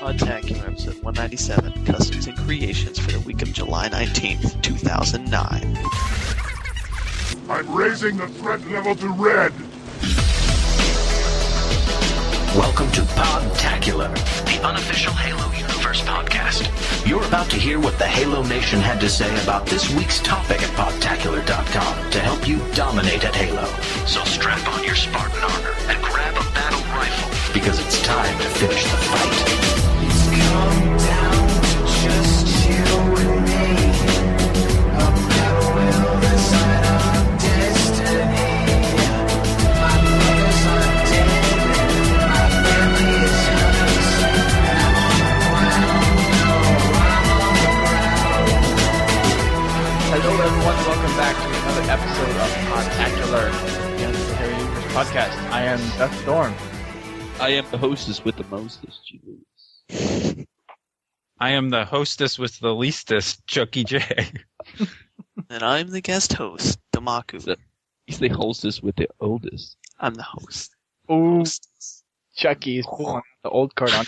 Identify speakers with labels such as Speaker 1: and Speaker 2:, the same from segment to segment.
Speaker 1: Podtacular episode 197, Customs and Creations for the week of July 19th, 2009.
Speaker 2: I'm raising the threat level to red.
Speaker 3: Welcome to Podtacular, the unofficial Halo Universe podcast. You're about to hear what the Halo Nation had to say about this week's topic at Podtacular.com to help you dominate at Halo. So strap on your Spartan armor and grab a battle rifle, because it's time to finish the fight. It's come down to just you and me. Up there will decide our destiny. My brothers are dead and my family is yours. And I'm on the ground, no, I'm on the ground.
Speaker 4: Hello everyone, welcome back to another episode of Podtacular, the Halo Universe podcast. I am Beth Storm.
Speaker 1: I am the hostess with the mostest, GLewis.
Speaker 5: I am the hostess with the leastest, ChuckieJ.
Speaker 1: And I'm the guest host, Domaku.
Speaker 6: He's the hostess with the oldest.
Speaker 1: I'm the host.
Speaker 4: Ooh, Chucky's pulling out the old card on.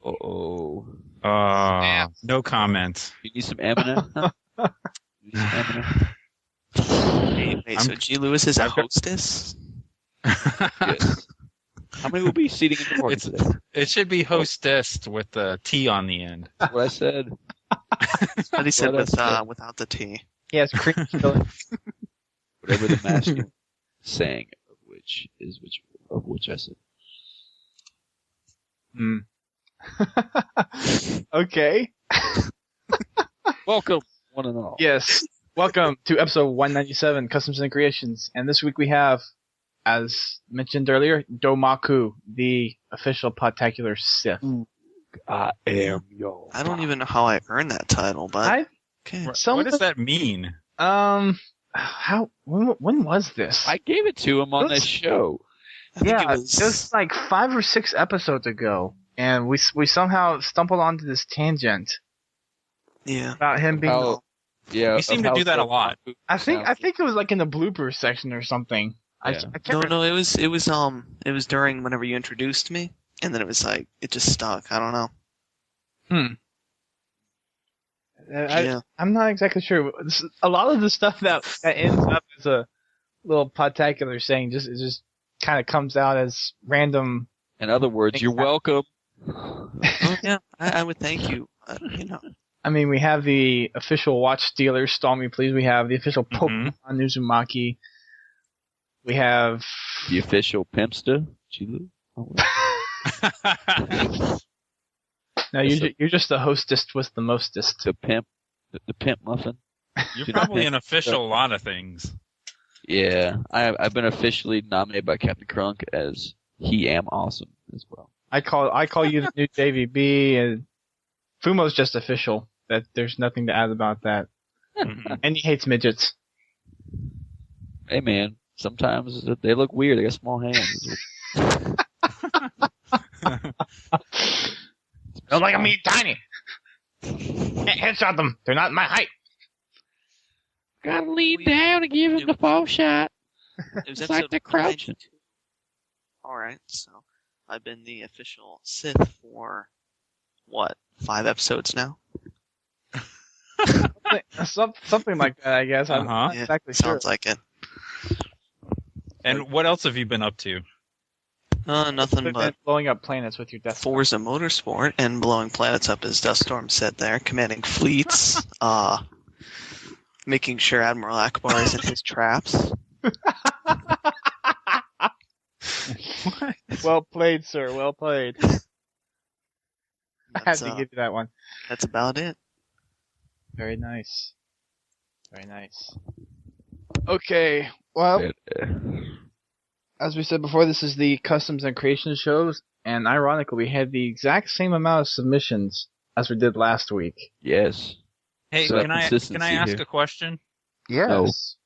Speaker 6: Uh-oh.
Speaker 5: No comment.
Speaker 6: You need some Eminem? You need some Eminem?
Speaker 1: Wait, so GLewis is a hostess?
Speaker 6: Yes. How many will be seating in the party today?
Speaker 5: It should be hostess with the T on the end.
Speaker 6: That's what I said.
Speaker 1: But he said without the T.
Speaker 4: Yes, cream filling.
Speaker 6: Whatever the master sang, of which I said.
Speaker 4: Okay.
Speaker 6: Welcome, one and all.
Speaker 4: Yes. Welcome to episode 197, Customs and Creations. And this week we have, as mentioned earlier, Domaku, the official Podtacular Sith.
Speaker 6: I am yo.
Speaker 1: I don't even know how I earned that title, but okay.
Speaker 5: What does that mean?
Speaker 4: When was this?
Speaker 6: I gave it to him on this show.
Speaker 1: I think
Speaker 4: Yeah,
Speaker 1: it was
Speaker 4: just like 5 or 6 episodes ago. And we somehow stumbled onto this tangent
Speaker 1: yeah.
Speaker 4: about him being...
Speaker 6: Yeah,
Speaker 5: We seem to do that a lot.
Speaker 4: I think it was like in the blooper section or something.
Speaker 6: Yeah.
Speaker 4: I can't
Speaker 1: No, it was during whenever you introduced me, and then it was like it just stuck. I don't know. Yeah.
Speaker 4: I'm not exactly sure. A lot of the stuff that ends up as a little Podtacular saying just kind of comes out as random.
Speaker 6: In other words, you're welcome.
Speaker 1: Oh, yeah, I would thank you.
Speaker 4: I mean, we have the official watch stealer, Stall Me Please. We have the official Pokemon Uzumaki. We have
Speaker 6: The official pimpster, GLewis.
Speaker 4: No, you're just the hostess with the mostest.
Speaker 6: The pimp muffin.
Speaker 5: You're probably an official a lot of things.
Speaker 6: Yeah, I've been officially nominated by Captain Crunk as he am awesome as well.
Speaker 4: I call you the new JVB, and Fumo's just official. That there's nothing to add about that. And he hates midgets.
Speaker 6: Hey man, sometimes they look weird. They got small hands.
Speaker 4: They're like me, tiny. Can't headshot them. They're not my height.
Speaker 6: Gotta lean down and give him the fall shot.
Speaker 1: It was
Speaker 6: It's like they're crouching.
Speaker 1: Alright, so I've been the official Sith for, 5 episodes now?
Speaker 4: Something like that, I guess. I'm not
Speaker 1: Yeah,
Speaker 4: exactly sure.
Speaker 1: sounds like it.
Speaker 5: And what else have you been up to?
Speaker 1: Nothing
Speaker 4: Other
Speaker 1: but
Speaker 4: than blowing up planets with your death.
Speaker 1: Forza Motorsport and blowing planets up, as Duststorm said there, commanding fleets, making sure Admiral Akbar is in his traps.
Speaker 4: Well played, sir. Well played. I had to give you that one.
Speaker 1: That's about it.
Speaker 4: Very nice. Very nice. Okay, well, as we said before, this is the Customs and Creations shows, and ironically, we had the exact same amount of submissions as we did last week.
Speaker 6: Yes.
Speaker 5: Hey,
Speaker 6: So
Speaker 5: can I
Speaker 6: consistency
Speaker 5: ask
Speaker 6: here.
Speaker 5: a question?
Speaker 4: Yes.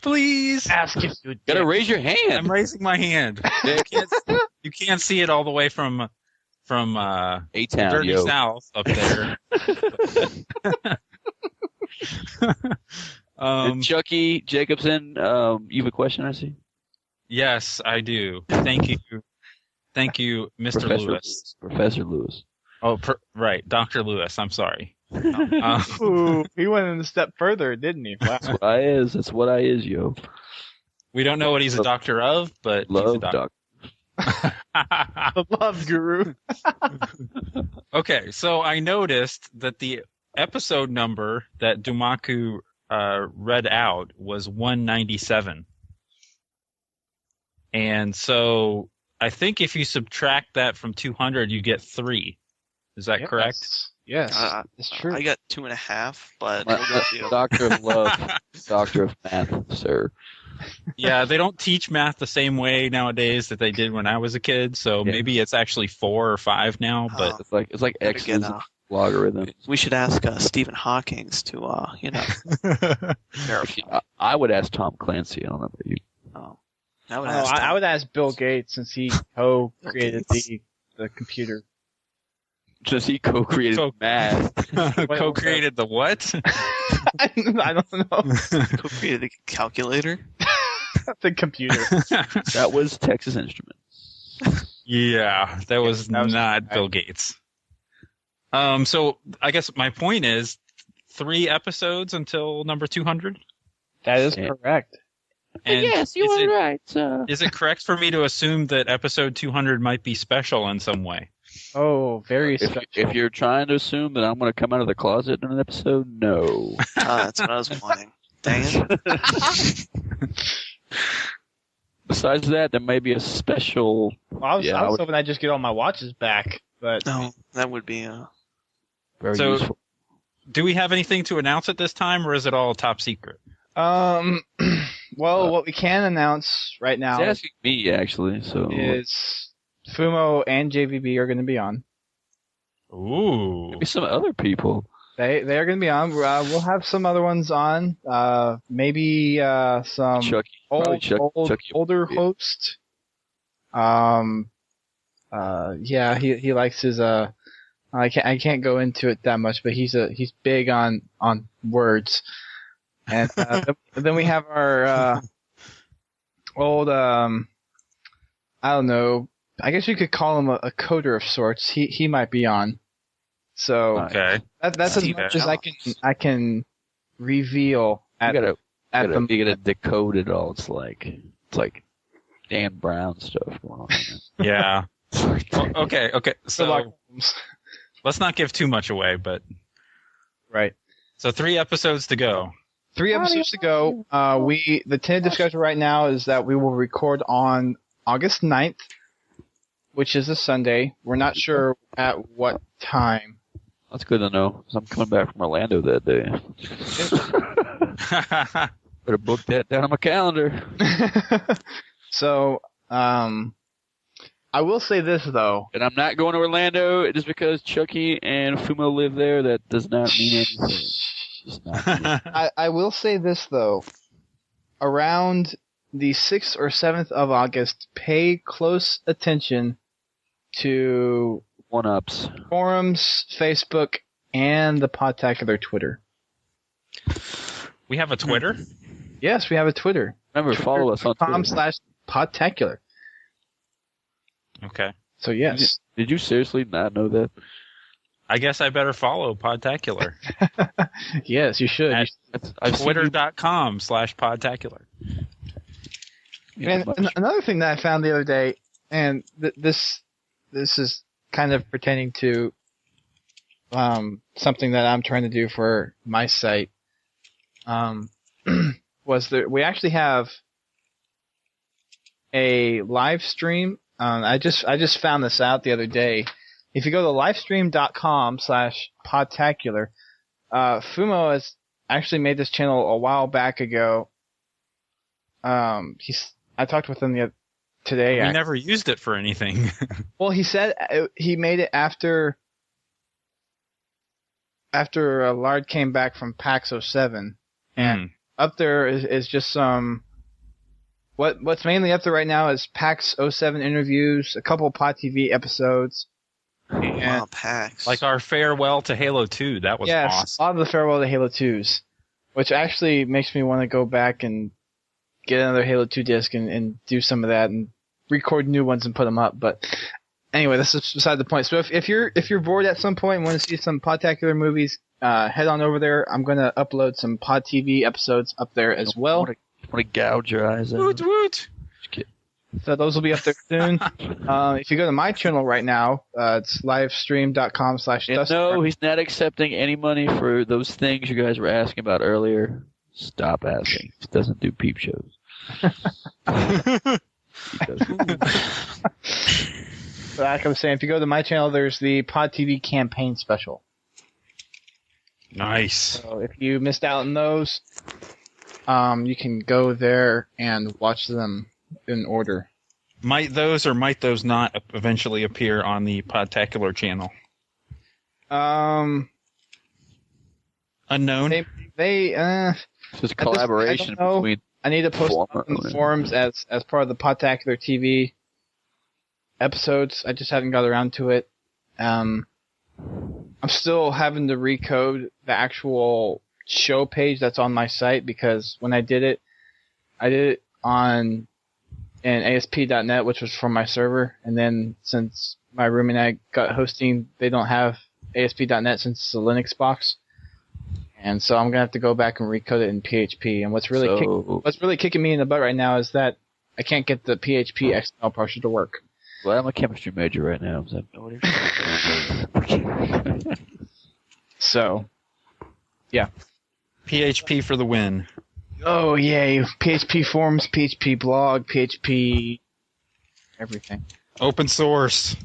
Speaker 5: Please.
Speaker 4: Ask if you
Speaker 6: Gotta
Speaker 4: did.
Speaker 6: raise your hand.
Speaker 5: I'm raising my hand. You can't see it all the way from
Speaker 6: A-Town,
Speaker 5: dirty
Speaker 6: yo.
Speaker 5: south up there.
Speaker 6: Chucky Jacobson, you have a question, I see?
Speaker 5: Yes, I do. Thank you. Thank you, Mr. Lewis.
Speaker 6: Professor Lewis.
Speaker 5: Oh, right, Dr. Lewis. I'm sorry.
Speaker 4: Ooh, he went a step further, didn't he? Wow.
Speaker 6: That's what I is. That's what I is, yo.
Speaker 5: We don't know what he's a doctor of, but he's a
Speaker 6: Love
Speaker 5: doctor.
Speaker 4: The love guru.
Speaker 5: Okay, so I noticed that the episode number that Domaku read out was 197. And so I think if you subtract that from 200, you get 3. Is that correct?
Speaker 4: Yes, it's true.
Speaker 1: I got 2.5, but we'll go with you.
Speaker 6: Doctor of Love, Doctor of Math, sir.
Speaker 5: Yeah, they don't teach math the same way nowadays that they did when I was a kid, so maybe it's actually 4 or 5 now, but
Speaker 6: It's like X's logarithm.
Speaker 1: We should ask Stephen Hawking's to, verify.
Speaker 6: I would ask Tom Clancy. I don't know about you.
Speaker 1: Oh.
Speaker 4: I would ask Bill Gates since he co-created the computer.
Speaker 6: Just he co-created math.
Speaker 5: co-created the what?
Speaker 4: I don't know.
Speaker 1: Co-created the calculator.
Speaker 4: The computer.
Speaker 6: That was Texas Instruments.
Speaker 5: Yeah, that was not Bill Gates. So I guess my point is 3 episodes until number 200?
Speaker 4: That is correct.
Speaker 5: And
Speaker 6: yes, you are right.
Speaker 5: Is it correct for me to assume that episode 200 might be special in some way?
Speaker 4: Oh, very special.
Speaker 6: If you're trying to assume that I'm going to come out of the closet in an episode, no.
Speaker 1: That's what I was wanting. Dang it.
Speaker 6: Besides that, there may be a special...
Speaker 4: Well, I was hoping I'd just get all my watches back, but...
Speaker 1: No, that would be
Speaker 6: very
Speaker 5: so,
Speaker 6: useful.
Speaker 5: Do we have anything to announce at this time, or is it all top secret?
Speaker 4: Well, what we can announce right now
Speaker 6: He's asking me, actually, so...
Speaker 4: is Fumo and JVB are going to be on.
Speaker 5: Ooh.
Speaker 6: Maybe some other people.
Speaker 4: They are going to be on. We'll have some other ones on. Maybe some older host. Yeah, he likes his I can't go into it that much, but he's big on words. And then we have our old I don't know. I guess you could call him a coder of sorts. He might be on. So
Speaker 5: okay,
Speaker 4: that's as much as I can reveal at
Speaker 6: you gotta decode it all. It's like Dan Brown stuff going on.
Speaker 5: Yeah. Well, okay. So let's not give too much away, but
Speaker 4: right.
Speaker 5: So 3 episodes to go.
Speaker 4: 3 episodes to go. The tentative schedule right now is that we will record on August 9th, which is a Sunday. We're not sure at what time.
Speaker 6: That's good to know, 'cause I'm coming back from Orlando that day. Better book that down on my calendar.
Speaker 4: So, I will say this, though.
Speaker 6: And I'm not going to Orlando just because Chucky and Fumo live there. That does not mean anything. It's not
Speaker 4: I will say this, though. Around the 6th or 7th of August, pay close attention to
Speaker 6: one-ups,
Speaker 4: forums, Facebook, and the Podtacular Twitter.
Speaker 5: We have a Twitter?
Speaker 4: Yes, we have a Twitter.
Speaker 6: Remember, follow us on Twitter.
Speaker 4: /Podtacular.
Speaker 5: Okay.
Speaker 4: So, yes.
Speaker 6: Did you seriously not know that?
Speaker 5: I guess I better follow Podtacular.
Speaker 4: Yes, you should.
Speaker 5: At twitter.com/Podtacular.
Speaker 4: And another thing that I found the other day, and this is kind of pertaining to something that I'm trying to do for my site, was that we actually have a live stream. I just found this out the other day. If you go to livestream.com/Podtacular, Fumo has actually made this channel a while back ago. I talked with him today.
Speaker 5: We never used it for anything.
Speaker 4: Well, he said he made it after Lard came back from PAX 07, and up there is just some. What's mainly up there right now is PAX 07 interviews, a couple of Pod TV episodes.
Speaker 1: Wow, PAX.
Speaker 5: Like our farewell to Halo 2. That was awesome.
Speaker 4: Yes, a lot of the farewell to Halo 2s, which actually makes me want to go back and get another Halo 2 disc and do some of that and record new ones and put them up. But anyway, this is beside the point. So if you're bored at some point and want to see some Podtacular movies, head on over there. I'm gonna upload some Pod TV episodes up there as well.
Speaker 6: I want to gouge your eyes out.
Speaker 5: Woot woot.
Speaker 4: So those will be up there soon. If you go to my channel right now, it's livestream.com/Dustin.
Speaker 6: No, he's not accepting any money for those things you guys were asking about earlier. Stop asking. He doesn't do peep shows. He doesn't.
Speaker 4: So like I was saying, if you go to my channel, there's the Pod TV campaign special.
Speaker 5: Nice.
Speaker 4: So if you missed out on those, you can go there and watch them in order.
Speaker 5: Might those or might those not eventually appear on the Podtacular channel? Unknown.
Speaker 6: It's just collaboration between.
Speaker 4: I need to post them in the forums as part of the Podtacular TV episodes. I just haven't got around to it. I'm still having to recode the actual show page that's on my site because when I did it on in ASP.NET, which was from my server, and then since my roommate and I got hosting, they don't have ASP.NET since it's a Linux box, and so I'm gonna have to go back and recode it in PHP. And what's really kicking me in the butt right now is that I can't get the PHP XML parser to work.
Speaker 6: Well, I'm a chemistry major right now, so
Speaker 4: So, yeah.
Speaker 5: PHP for the win.
Speaker 4: Oh, yay. PHP forums, PHP blog, PHP everything.
Speaker 5: Open source.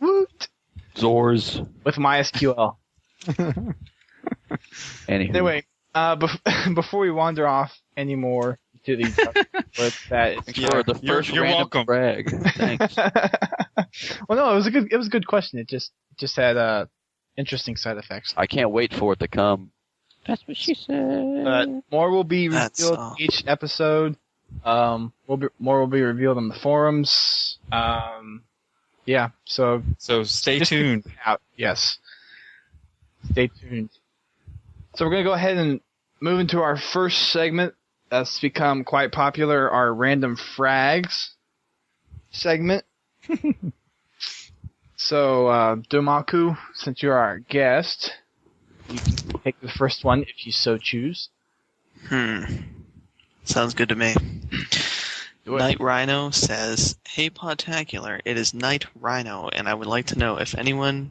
Speaker 4: Woot!
Speaker 6: Zors.
Speaker 4: With MySQL.
Speaker 6: Anyway,
Speaker 4: before we wander off anymore to these with that,
Speaker 6: for the first
Speaker 5: you're
Speaker 6: random
Speaker 5: welcome.
Speaker 6: brag. Thanks.
Speaker 4: Well, no, it was a good question. It just had interesting side effects.
Speaker 6: I can't wait for it to come. That's what she said.
Speaker 4: But more will be revealed each episode. More will be revealed on the forums. Yeah. So
Speaker 5: stay tuned.
Speaker 4: Out. Yes. Stay tuned. So we're gonna go ahead and move into our first segment that's become quite popular, our Random Frags segment. So, Domaku, since you're our guest, you can take the first one if you so choose.
Speaker 1: Sounds good to me.
Speaker 4: Do it.
Speaker 1: Night Rhino says, "Hey Podtacular, it is Night Rhino, and I would like to know if anyone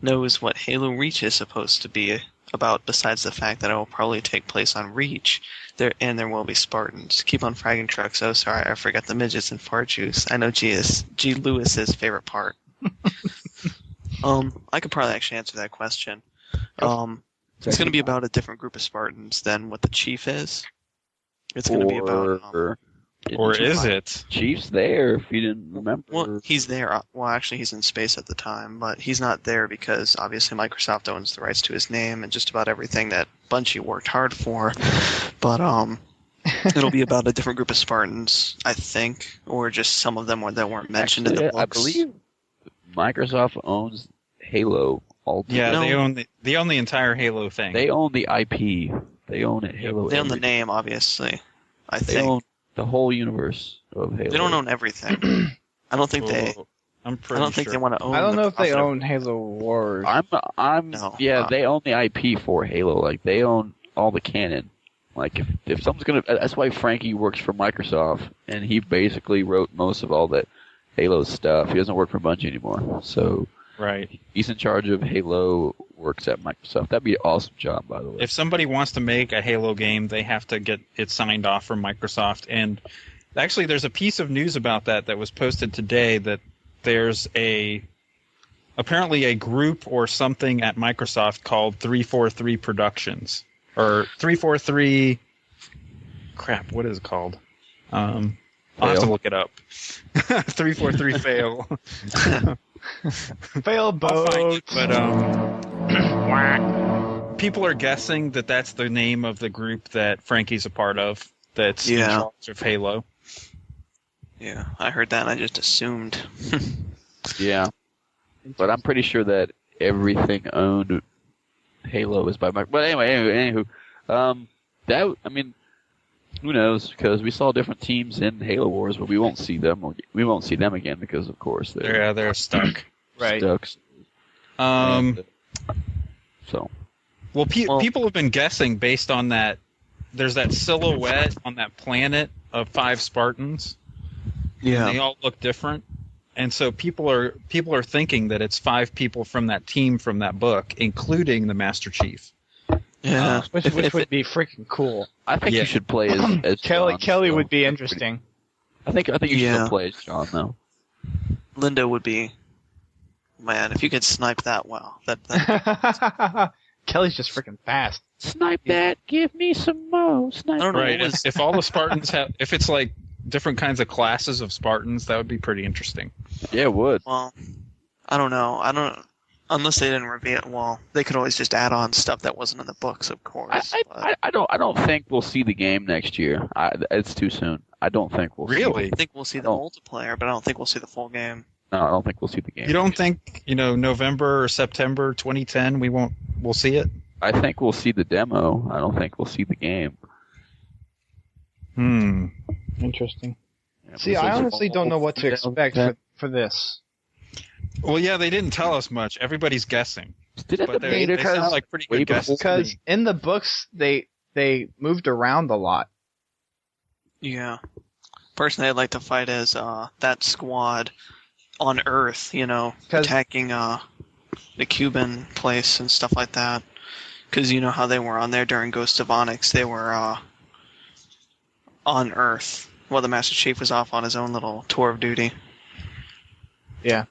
Speaker 1: knows what Halo Reach is supposed to be about besides the fact that it will probably take place on Reach, there will be Spartans. Keep on fragging trucks. Oh, sorry, I forgot the midgets and fart juice. I know GLewis' favorite part." I could probably actually answer that question. It's going to be about a different group of Spartans than what the Chief is. It's going to be about...
Speaker 5: or is it?
Speaker 6: Chief's there, if you didn't remember.
Speaker 1: Well, he's there. Well, actually, he's in space at the time, but he's not there because obviously Microsoft owns the rights to his name and just about everything that Bungie worked hard for. But it'll be about a different group of Spartans, I think, or just some of them that weren't mentioned in the books.
Speaker 6: I believe Microsoft owns Halo.
Speaker 5: Yeah, they own the entire Halo thing.
Speaker 6: They own the IP. They own it. Halo.
Speaker 1: They own the name, obviously. I
Speaker 6: They
Speaker 1: think
Speaker 6: own the whole universe of Halo.
Speaker 1: they don't own everything. I don't think they.
Speaker 5: I'm
Speaker 1: I
Speaker 5: pretty
Speaker 1: don't think
Speaker 5: sure.
Speaker 1: they want to own.
Speaker 4: I don't
Speaker 1: the
Speaker 4: know if they
Speaker 1: profit of-
Speaker 4: own Halo Wars.
Speaker 1: No.
Speaker 6: They own the IP for Halo. Like, they own all the canon. Like, if someone's gonna, that's why Frankie works for Microsoft, and he basically wrote most of all that Halo stuff. He doesn't work for Bungie anymore, so
Speaker 5: Right.
Speaker 6: he's in charge of Halo. Works at Microsoft. That'd be an awesome job, by the way.
Speaker 5: If somebody wants to make a Halo game, they have to get it signed off from Microsoft. And actually, there's a piece of news about that was posted today that there's apparently a group or something at Microsoft called 343 Productions. Or 343... Crap, what is it called? I'll have to look it up. 343 Fail.
Speaker 4: Fail boat.
Speaker 5: But people are guessing that that's the name of the group that Frankie's a part of. That's in charge of Halo.
Speaker 1: Yeah, I heard that and I just assumed.
Speaker 6: Yeah, but I'm pretty sure that everything owned Halo is by Microsoft. But anyway, anywho, Who knows? Because we saw different teams in Halo Wars, but we won't see them. We won't see them again because, of course,
Speaker 5: They're stuck.
Speaker 4: Right.
Speaker 6: stuck. So.
Speaker 5: Well, people have been guessing based on that. There's that silhouette on that planet of 5 Spartans.
Speaker 1: Yeah.
Speaker 5: And they all look different. And so people are thinking that it's 5 people from that team from that book, including the Master Chief.
Speaker 1: Yeah.
Speaker 4: Which would be freaking cool.
Speaker 6: I think you should play as
Speaker 4: Kelly.
Speaker 6: John,
Speaker 4: Kelly
Speaker 6: so
Speaker 4: would be
Speaker 6: that's
Speaker 4: interesting.
Speaker 6: I think you should still play as John, though.
Speaker 1: Linda would be. Man, if you could snipe that well, that
Speaker 4: Kelly's just freaking fast.
Speaker 6: Snipe that. Give me some more. Snipe.
Speaker 1: I don't know.
Speaker 5: Right. If all the Spartans if it's like different kinds of classes of Spartans, that would be pretty interesting.
Speaker 6: Yeah, it would.
Speaker 1: Well, I don't know. Unless they didn't reveal. Well, they could always just add on stuff that wasn't in the books, of course.
Speaker 6: I don't think we'll see the game next year. It's too soon. I don't think we'll.
Speaker 5: Really?
Speaker 1: I think we'll see the multiplayer, but I don't think we'll see the full game.
Speaker 6: No, I don't think we'll see the game.
Speaker 5: You don't think, November or September 2010 we'll see it?
Speaker 6: I think we'll see the demo. I don't think we'll see the game.
Speaker 4: Interesting.
Speaker 6: Yeah,
Speaker 4: See, I honestly don't know what to expect for this.
Speaker 5: Well, yeah, they didn't tell us much. Everybody's guessing. But they sound like pretty good guesses.
Speaker 4: Because in the books, they moved around a lot.
Speaker 1: Yeah. Personally, I'd like to fight as that squad on Earth, attacking the Cuban place and stuff like that. Because you know how they were on there during Ghost of Onyx. They were on Earth while the Master Chief was off on his own little tour of duty.
Speaker 4: Yeah.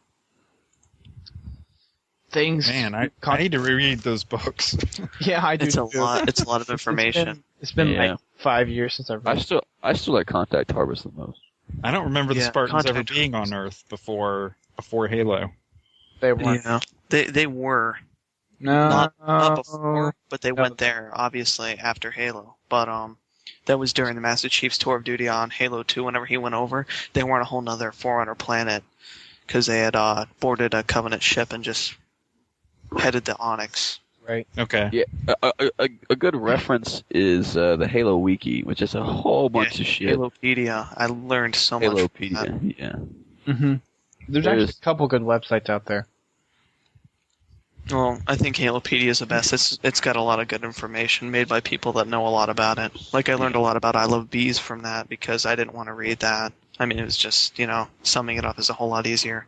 Speaker 5: Man, I need to reread those books.
Speaker 4: Yeah, I do.
Speaker 1: It's a lot. It's a lot of information.
Speaker 4: It's been like 5 years since I've read it.
Speaker 6: I still like Contact Harvest the most.
Speaker 5: I don't remember the Spartans ever
Speaker 1: Contact
Speaker 5: being on Earth before Halo.
Speaker 4: They weren't.
Speaker 1: Yeah, they were.
Speaker 4: No.
Speaker 1: Not before, but they went there, obviously, after Halo. But that was during the Master Chief's tour of duty on Halo 2. Whenever he went over, they were on a whole nother Forerunner planet because they had boarded a Covenant ship and just headed to Onyx.
Speaker 4: Right.
Speaker 5: Okay.
Speaker 6: Yeah, a good reference is the Halo Wiki, which is a whole bunch of shit.
Speaker 1: Halopedia. I learned so much from that.
Speaker 6: Halopedia, yeah.
Speaker 4: Mm-hmm. There's actually a couple good websites out there.
Speaker 1: Well, I think Halopedia is the best. It's got a lot of good information made by people that know a lot about it. Like I learned a lot about I Love Bees from that because I didn't want to read that. I mean, it was just, summing it up is a whole lot easier.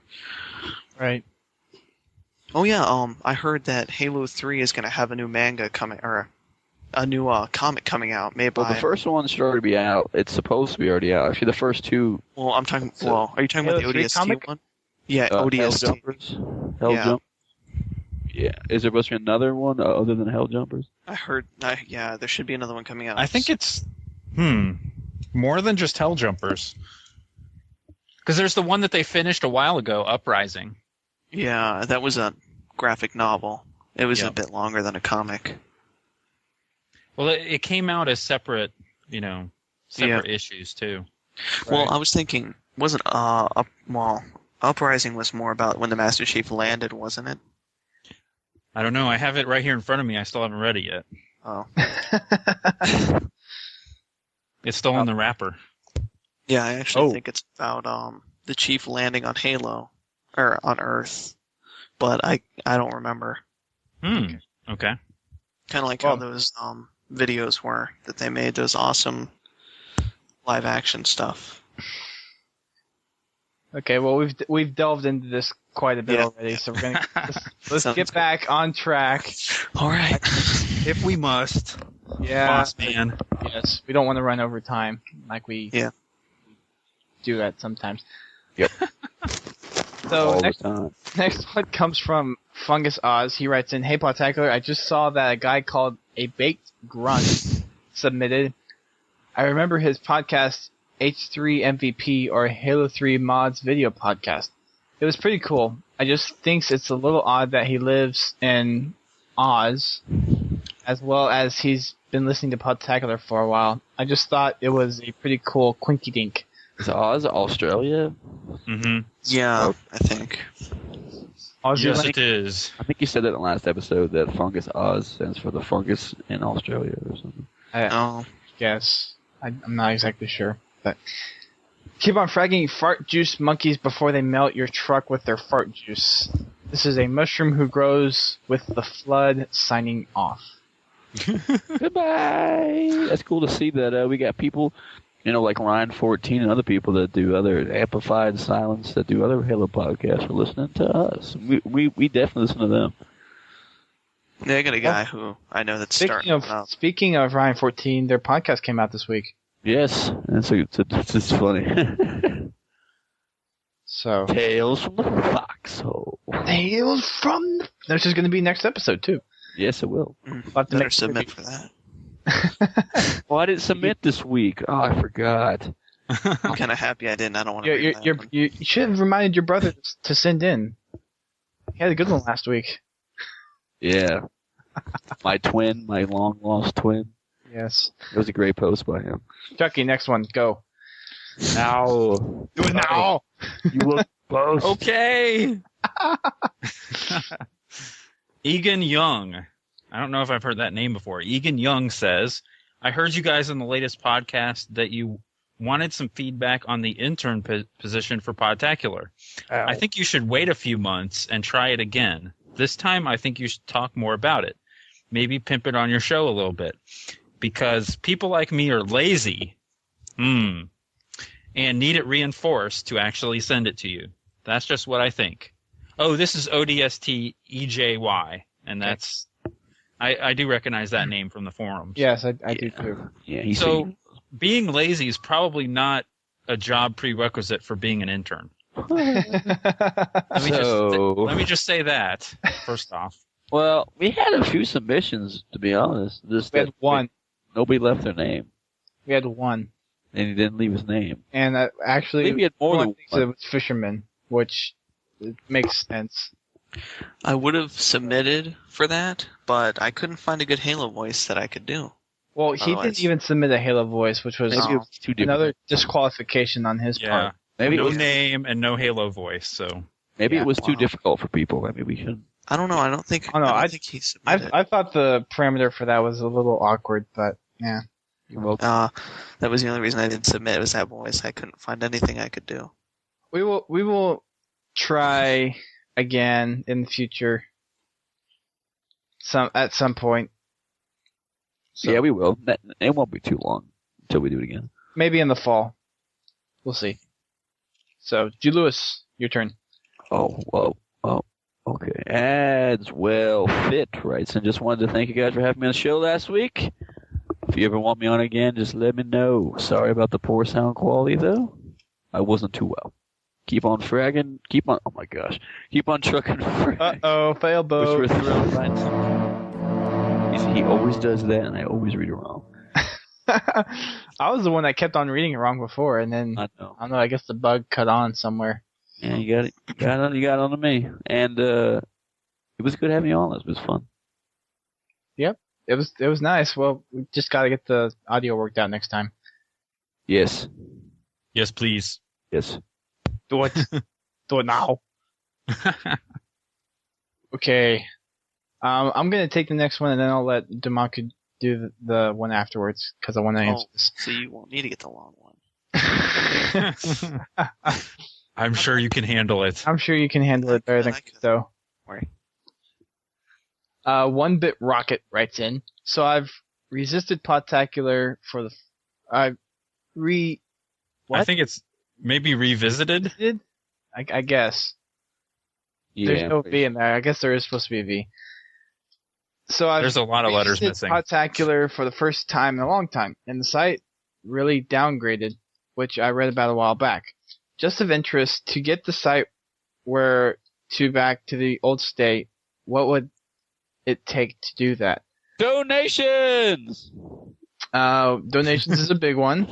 Speaker 4: Right.
Speaker 1: Oh yeah, I heard that Halo 3 is going to have a new manga coming, or a new comic coming out made by...
Speaker 6: Well, the first one should already be out. It's supposed to be already out. Actually, the first two...
Speaker 1: Well, are you talking about the ODST
Speaker 4: comic?
Speaker 1: one? Yeah, ODST.
Speaker 6: Hell Jumpers. Jump. Yeah. Is there supposed to be another one other than Hell Jumpers?
Speaker 1: I heard, there should be another one coming out.
Speaker 5: I think it's more than just Hell Jumpers. Because there's the one that they finished a while ago, Uprising.
Speaker 1: Yeah, that was a graphic novel. It was a bit longer than a comic.
Speaker 5: Well, it came out as separate, separate issues too.
Speaker 1: Well, I was thinking, wasn't Uprising was more about when the Master Chief landed, wasn't it?
Speaker 5: I don't know. I have it right here in front of me. I still haven't read it yet.
Speaker 1: Oh.
Speaker 5: It's still in the wrapper.
Speaker 1: Yeah, I actually think it's about the Chief landing on Halo, or on Earth, but I don't remember.
Speaker 5: Okay.
Speaker 1: Kind of like how those videos were that they made, those awesome live action stuff.
Speaker 4: Okay, well we've delved into this quite a bit already, so we're gonna let's get back on track.
Speaker 1: All right,
Speaker 5: if we must.
Speaker 4: Yeah,
Speaker 5: Boss man.
Speaker 4: Yes, we don't want to run over time like we do that sometimes.
Speaker 6: Yep.
Speaker 4: So next one comes from Fungus Oz. He writes in, "Hey Podtacular, I just saw that a guy called A Baked Grunt submitted. I remember his podcast H3 MVP or Halo 3 Mods video podcast. It was pretty cool. I just think it's a little odd that he lives in Oz, as well as he's been listening to Podtacular for a while. I just thought it was a pretty cool quinky dink."
Speaker 6: Is Oz Australia?
Speaker 5: Mm-hmm.
Speaker 1: Yeah, I think.
Speaker 5: Yes, it is.
Speaker 6: I think you said that in the last episode that Fungus Oz stands for the fungus in Australia or something.
Speaker 4: Yes. I'm not exactly sure, but keep on fragging fart juice monkeys before they melt your truck with their fart juice. This is a mushroom who grows with the flood. Signing off.
Speaker 6: Goodbye. That's cool to see that we got people, like Ryan 14 and other people that do other Amplified Silence that do other Halo podcasts are listening to us. We definitely listen to them.
Speaker 1: Yeah, I got a guy who I know that's starting.
Speaker 4: Speaking of Ryan 14, their podcast came out this week.
Speaker 6: Yes, it's funny.
Speaker 4: So
Speaker 6: Tales from the Foxhole.
Speaker 4: Tales from the... There's just going to be next episode, too.
Speaker 6: Yes, it will.
Speaker 1: Better submit for that.
Speaker 6: Well, I didn't submit this week. Oh, I forgot.
Speaker 1: I'm kind of happy I didn't. I don't want to.
Speaker 4: You should have reminded your brother to send in. He had a good one last week.
Speaker 6: Yeah. My twin, my long-lost twin.
Speaker 4: Yes.
Speaker 6: It was a great post by him.
Speaker 4: Chucky, next one. Go.
Speaker 6: Now.
Speaker 4: Do it now.
Speaker 6: You look both.
Speaker 5: Okay. Egan Young. I don't know if I've heard that name before. Egan Young says, I heard you guys in the latest podcast that you wanted some feedback on the intern position for Podtacular.
Speaker 6: Ow.
Speaker 5: I think you should wait a few months and try it again. This time, I think you should talk more about it. Maybe pimp it on your show a little bit. Because people like me are lazy. And need it reinforced to actually send it to you. That's just what I think. Oh, this is ODSTEJY. And that's... I do recognize that name from the forums.
Speaker 4: Yes, I do too.
Speaker 6: Yeah,
Speaker 5: so, being lazy is probably not a job prerequisite for being an intern. Let me just say that first off.
Speaker 6: Well, we had a few submissions, to be honest.
Speaker 4: We had one.
Speaker 6: Nobody left their name.
Speaker 4: We had one.
Speaker 6: And he didn't leave his name.
Speaker 4: And actually,
Speaker 6: maybe had more than one.
Speaker 4: It was Fisherman, which makes sense.
Speaker 1: I would have submitted for that, but I couldn't find a good Halo voice that I could do.
Speaker 4: Well, he didn't even submit a Halo voice, which was another disqualification on his part.
Speaker 5: Maybe no name and no Halo voice, so...
Speaker 6: Maybe it was too difficult for people. Maybe we should...
Speaker 1: I don't know. I don't think he submitted.
Speaker 4: I thought the parameter for that was a little awkward, but yeah.
Speaker 6: You're welcome.
Speaker 1: That was the only reason I didn't submit. Was that voice? I couldn't find anything I could do.
Speaker 4: We will try again in the future. At some point. So,
Speaker 6: yeah, we will. It won't be too long until we do it again.
Speaker 4: Maybe in the fall. We'll see. So, GLewis, your turn.
Speaker 6: Oh, whoa. Oh, okay. Ads well fit, right? And just wanted to thank you guys for having me on the show last week. If you ever want me on again, just let me know. Sorry about the poor sound quality, though. I wasn't too well. Keep on fragging. Oh my gosh. Keep on trucking frag.
Speaker 4: Uh-oh, fail boat.
Speaker 6: Which we're thrilled by. He always does that, and I always read it wrong.
Speaker 4: I was the one that kept on reading it wrong before, and then I don't know. I guess the bug cut on somewhere.
Speaker 6: Yeah, you got it. You got on to me, and it was good having you on. It was fun.
Speaker 4: Yep, it was nice. Well, we just got to get the audio worked out next time.
Speaker 6: Yes.
Speaker 5: Yes, please.
Speaker 6: Yes.
Speaker 4: Do it. Do it now. Okay. I'm gonna take the next one, and then I'll let Domaku do the one afterwards because I want to answer this.
Speaker 1: So you won't need to get the long one.
Speaker 5: I'm sure you can handle it.
Speaker 4: I'm sure you can handle it better than so.
Speaker 1: Worry.
Speaker 4: 1-Bit Rocket writes in. So I've resisted Podtacular for the. What?
Speaker 5: I think it's maybe revisited.
Speaker 4: I guess.
Speaker 6: Yeah,
Speaker 4: there's no V in there. I guess there is supposed to be a V. So
Speaker 5: there's a lot of letters missing.
Speaker 4: Podtacular for the first time in a long time, and the site really downgraded, which I read about a while back. Just of interest, to get the site back to the old state, what would it take to do that?
Speaker 6: Donations!
Speaker 4: Donations is a big one.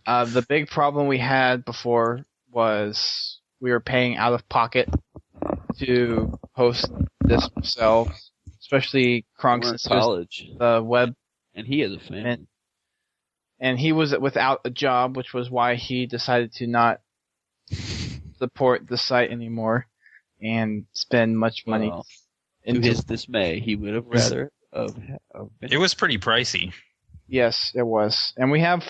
Speaker 4: The big problem we had before was we were paying out of pocket to host this ourselves, especially Kronk since
Speaker 6: college.
Speaker 4: The web.
Speaker 6: And he is a fan.
Speaker 4: And he was without a job, which was why he decided to not support the site anymore and spend much money.
Speaker 6: To his dismay, he would have rather have been.
Speaker 5: It was pretty pricey.
Speaker 4: Yes, it was. And we have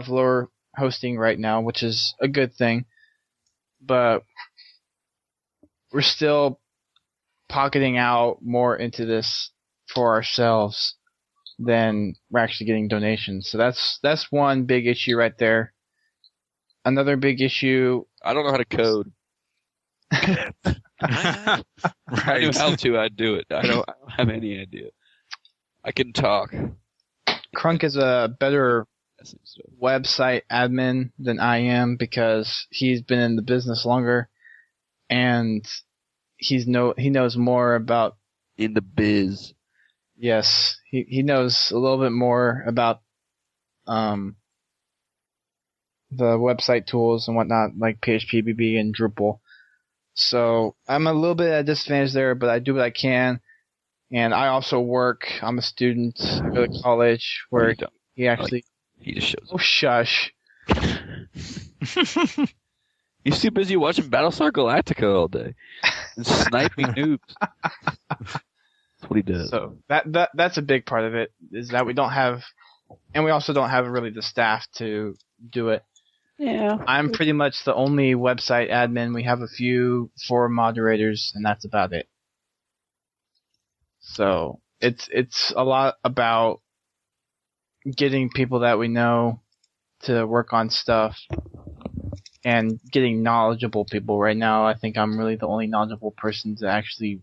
Speaker 4: lower hosting right now, which is a good thing. But we're still pocketing out more into this for ourselves than we're actually getting donations. So that's one big issue right there. Another big issue.
Speaker 6: I don't know how to code. I knew how to, I'd do it. I don't have any idea. I can talk.
Speaker 4: Crunk is a better website admin than I am because he's been in the business longer and he knows more about
Speaker 6: in the biz.
Speaker 4: Yes, he knows a little bit more about the website tools and whatnot, like PHP, BB, and Drupal. So I'm a little bit at a disadvantage there, but I do what I can. And I also work. I'm a student. I go to college where he actually...
Speaker 6: He just shows up.
Speaker 4: Oh, shush.
Speaker 6: He's too busy watching Battlestar Galactica all day and sniping noobs. That's what he does.
Speaker 4: So that's a big part of it, is that we don't have... And we also don't have really the staff to do it.
Speaker 6: Yeah.
Speaker 4: I'm pretty much the only website admin. We have a few forum moderators, and that's about it. So it's a lot about getting people that we know to work on stuff and getting knowledgeable people. Right now, I think I'm really the only knowledgeable person to actually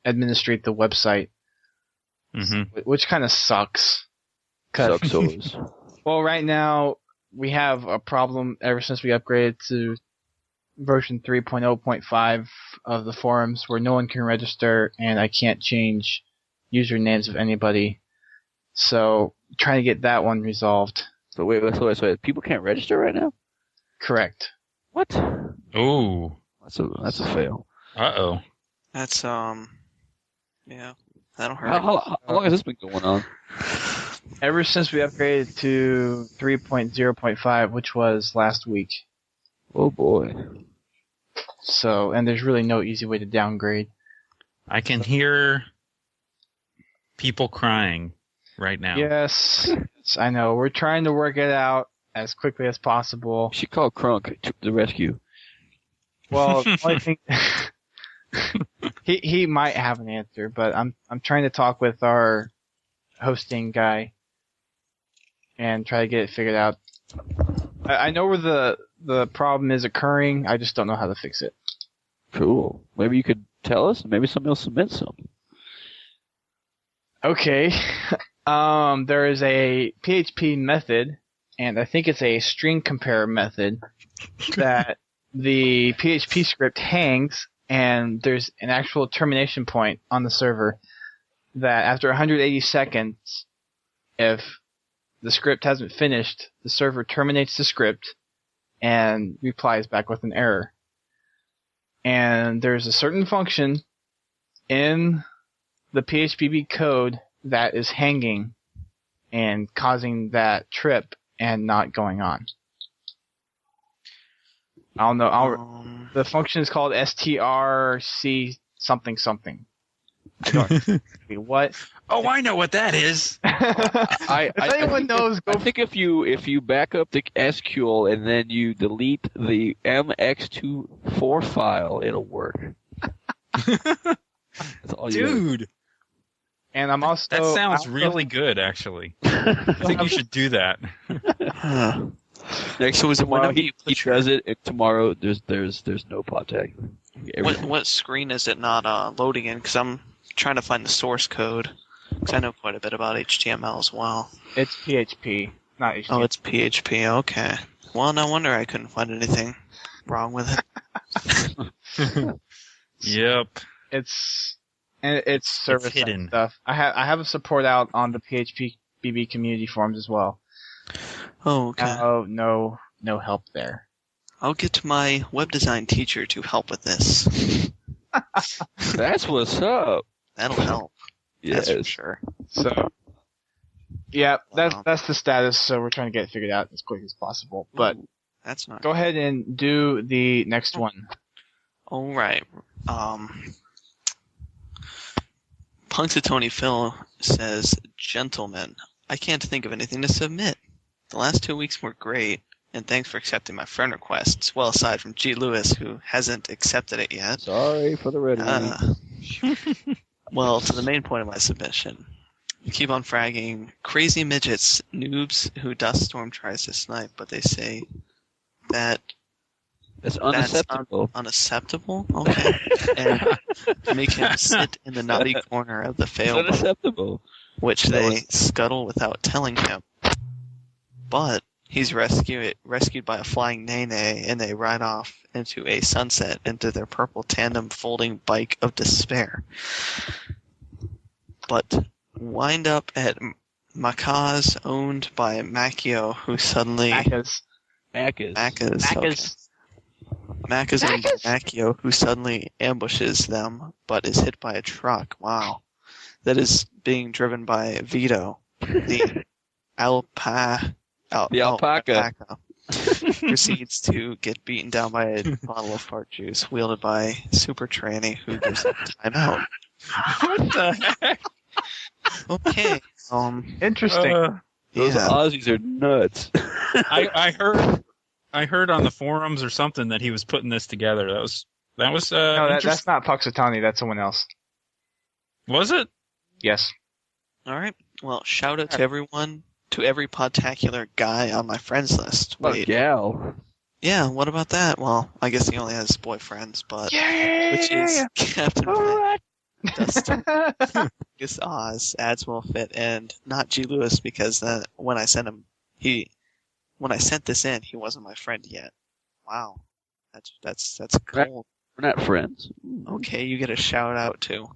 Speaker 4: administrate the website, which kind of sucks.
Speaker 6: Sucks always.
Speaker 4: Well, right now, we have a problem ever since we upgraded to version 3.0.5 of the forums where no one can register and I can't change usernames of anybody. So, trying to get that one resolved.
Speaker 6: So wait. People can't register right now?
Speaker 4: Correct.
Speaker 6: What?
Speaker 5: Oh.
Speaker 6: That's a fail.
Speaker 5: Uh-oh.
Speaker 1: That's, yeah, that'll hurt.
Speaker 6: How long has this been going on?
Speaker 4: Ever since we upgraded to 3.0.5, which was last week.
Speaker 6: Oh boy.
Speaker 4: So, and there's really no easy way to downgrade.
Speaker 5: I can hear people crying right now.
Speaker 4: Yes, I know. We're trying to work it out as quickly as possible.
Speaker 6: You should call Crunk to the rescue.
Speaker 4: Well, the only thing... he might have an answer, but I'm trying to talk with our hosting guy and try to get it figured out. I know where the problem is occurring. I just don't know how to fix it.
Speaker 6: Cool. Maybe you could tell us. Maybe somebody will submit something.
Speaker 4: Okay. There is a PHP method, and I think it's a string compare method, that the PHP script hangs, and there's an actual termination point on the server that after 180 seconds, if the script hasn't finished, the server terminates the script and replies back with an error. And there's a certain function in the PHP code that is hanging and causing that trip and not going on. I don't know. The function is called strc something something. What?
Speaker 5: Oh, I know what that is.
Speaker 4: If anyone knows,
Speaker 6: I think if you back up the SQL and then you delete the MX24 file, it'll work. That's all
Speaker 5: Dude.
Speaker 4: And I'm also...
Speaker 5: That sounds really good, actually. I think you should do that.
Speaker 6: Next one, tomorrow he does it, and tomorrow there's no Podtacular.
Speaker 1: What screen is it not loading in? Because I'm trying to find the source code. Because I know quite a bit about HTML as well.
Speaker 4: It's PHP, not HTML.
Speaker 1: Oh, it's PHP. Okay. Well, no wonder I couldn't find anything wrong with it.
Speaker 5: Yep.
Speaker 4: It's service
Speaker 5: hidden
Speaker 4: stuff. I have a support out on the PHP BB community forums as well.
Speaker 1: Oh, okay.
Speaker 4: Oh, no help there.
Speaker 1: I'll get my web design teacher to help with this.
Speaker 6: That's what's up.
Speaker 1: That'll help.
Speaker 6: Yes.
Speaker 1: That's for sure.
Speaker 4: So, yeah, that's the status. So we're trying to get it figured out as quick as possible. But
Speaker 1: that's not.
Speaker 4: Go ahead and do the next one.
Speaker 1: All right. Punxsutawney Phil says, "Gentlemen, I can't think of anything to submit. The last 2 weeks were great, and thanks for accepting my friend requests. Well, aside from GLewis, who hasn't accepted it yet.
Speaker 6: Sorry for the red one.
Speaker 1: Well, to the main point of my submission. You keep on fragging crazy midgets, noobs who Duststorm tries to snipe, but they say that
Speaker 6: That's unacceptable.
Speaker 1: That's unacceptable? Okay. And make him sit in the naughty corner of the fail bubble,
Speaker 6: Unacceptable.
Speaker 1: which they scuttle without telling him. But he's rescued by a flying nene, and they ride off into a sunset into their purple tandem folding bike of despair. But wind up at Macaz, owned by Macchio, who suddenly...
Speaker 4: Macca's.
Speaker 1: Macca's owned by Macchio, who suddenly ambushes them, but is hit by a truck. Wow. That is being driven by Vito, the alpaca. Proceeds to get beaten down by a bottle of fart juice wielded by Super Tranny, who gives him time out.
Speaker 5: What the heck?
Speaker 1: Okay.
Speaker 4: Interesting.
Speaker 6: Those
Speaker 1: Yeah.
Speaker 6: Aussies are nuts.
Speaker 5: I heard on the forums or something that he was putting this together. That was
Speaker 4: No, that's not Puxatani. That's someone else.
Speaker 5: Was it?
Speaker 4: Yes.
Speaker 1: All right. Well, shout out to everyone, to every Podtacular guy on my friends list.
Speaker 6: Oh,
Speaker 1: Wait.
Speaker 6: gal.
Speaker 1: Yeah, what about that? Well, I guess he only has boyfriends, but which is Captain
Speaker 4: Alright.
Speaker 1: Dustin, Gus Oz, Adswell Fit, and not GLewis, because when I sent this in, he wasn't my friend yet. Wow, that's cool.
Speaker 6: We're not friends.
Speaker 1: Okay, you get a shout out too.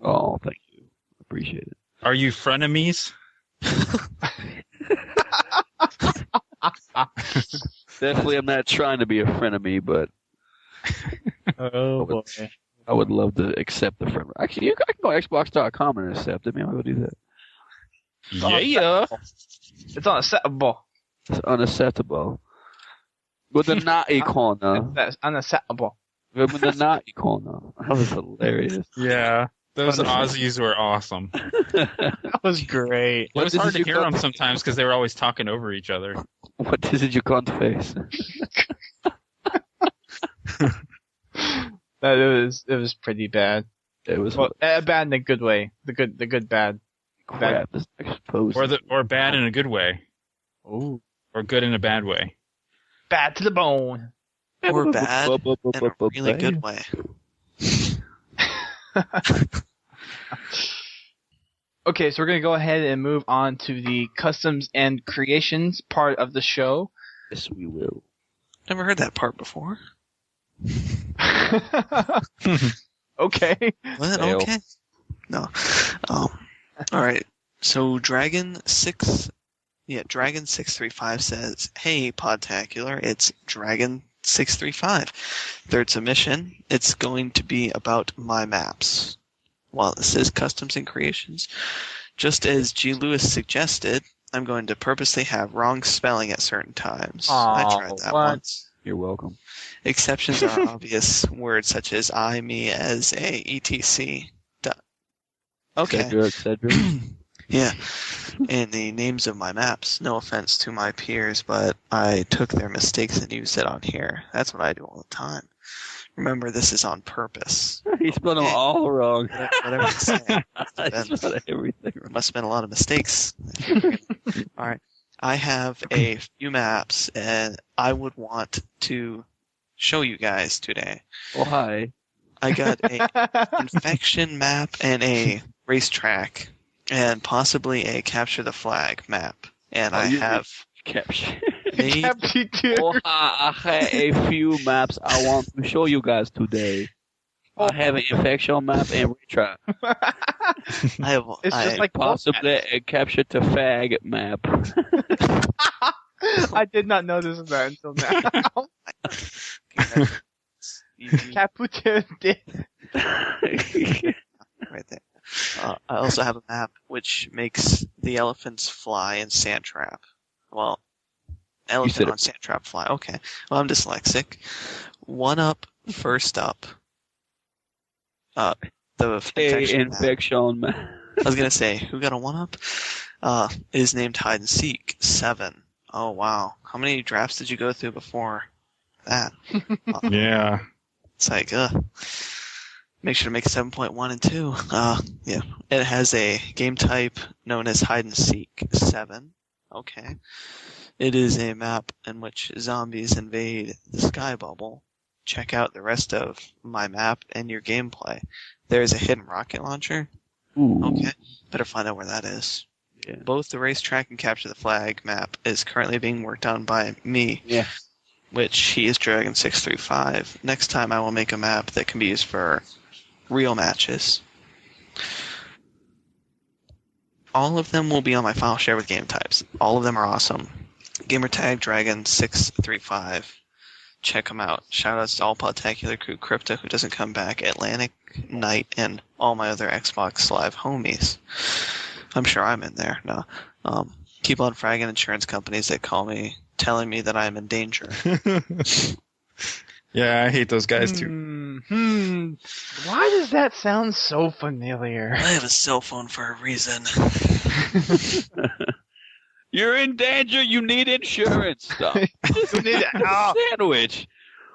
Speaker 6: Oh, thank you. Appreciate it.
Speaker 5: Are you frenemies?
Speaker 6: Definitely, I'm not trying to be a frenemy, but
Speaker 5: Oh boy.
Speaker 6: I would love to accept the friend. Actually, I can go Xbox.com and accept it. Maybe I'll go do that.
Speaker 5: Yeah.
Speaker 4: It's unacceptable.
Speaker 6: It's unacceptable. With the naughty corner.
Speaker 4: That's unacceptable.
Speaker 6: With the naughty corner. That was hilarious.
Speaker 5: Yeah. Those Aussies were awesome.
Speaker 4: That was great.
Speaker 5: It was hard to hear them sometimes because they were always talking over each other.
Speaker 6: What did you cunt face?
Speaker 4: It was pretty bad.
Speaker 6: It was
Speaker 4: Bad in a good way. The good bad.
Speaker 6: crap. This exposed.
Speaker 5: Or bad in a good way.
Speaker 4: Ooh.
Speaker 5: Or good in a bad way.
Speaker 4: Bad to the bone.
Speaker 1: Or bad in a really good way.
Speaker 4: Okay, so we're going to go ahead and move on to the customs and creations part of the show.
Speaker 6: Yes, we will.
Speaker 1: Never heard that part before.
Speaker 4: Okay.
Speaker 1: What?
Speaker 6: Fail.
Speaker 1: Okay. No. All right. So Dragon635 says, "Hey, Podtacular, it's Dragon635. Third submission. It's going to be about my maps. While this is customs and creations, just as GLewis suggested, I'm going to purposely have wrong spelling at certain times. I tried that once.
Speaker 6: You're welcome.
Speaker 1: Exceptions are obvious words such as I, me, as, a, etc. Okay.
Speaker 6: Cedric.
Speaker 1: Yeah. And the names of my maps. No offense to my peers, but I took their mistakes and used it on here. That's what I do all the time. Remember, this is on purpose.
Speaker 6: He spelled them all wrong.
Speaker 1: Whatever you say.
Speaker 6: I spelled everything wrong.
Speaker 1: Must have been a lot of mistakes. All right. I have a few maps, and I would want to show you guys today.
Speaker 6: Oh, hi.
Speaker 1: I got a infection map and a racetrack, and possibly a capture the flag map. And I have
Speaker 6: Capture.
Speaker 1: made
Speaker 6: I have a few maps I want to show you guys today. I have an infection map and retrack.
Speaker 4: It's just like
Speaker 6: Possibly a capture to fag map.
Speaker 4: I did not notice that until now. Capute.
Speaker 1: right there. I also have a map which makes the elephants fly in Sandtrap. Well, elephant on Sandtrap fly. Okay. Well, I'm dyslexic. One up, first up. The protection map.
Speaker 6: Infection.
Speaker 1: I was gonna say, who got a 1-up? Is named Hide and Seek 7. Oh wow, how many drafts did you go through before that?
Speaker 5: Yeah.
Speaker 1: It's like, make sure to make 7.1 and 2. Yeah. It has a game type known as Hide and Seek 7. Okay. It is a map in which zombies invade the sky bubble. Check out the rest of my map and your gameplay. There is a hidden rocket launcher.
Speaker 6: Ooh.
Speaker 1: Okay. Better find out where that is.
Speaker 6: Yeah.
Speaker 1: Both the racetrack and capture the flag map is currently being worked on by me.
Speaker 6: Yeah.
Speaker 1: Which he is Dragon 635. Next time I will make a map that can be used for real matches. All of them will be on my file share with game types. All of them are awesome. Gamertag Dragon 635. Check them out. Shoutouts to all Podtacular crew, Crypto who doesn't come back, Atlantic Knight, and all my other Xbox Live homies. I'm sure I'm in there. No. Keep on fragging insurance companies that call me, telling me that I'm in danger.
Speaker 5: Yeah, I hate those guys too.
Speaker 4: Why does that sound so familiar?
Speaker 1: I have a cell phone for a reason.
Speaker 6: You're in danger. You need insurance. Stop.
Speaker 4: You need
Speaker 6: Sandwich.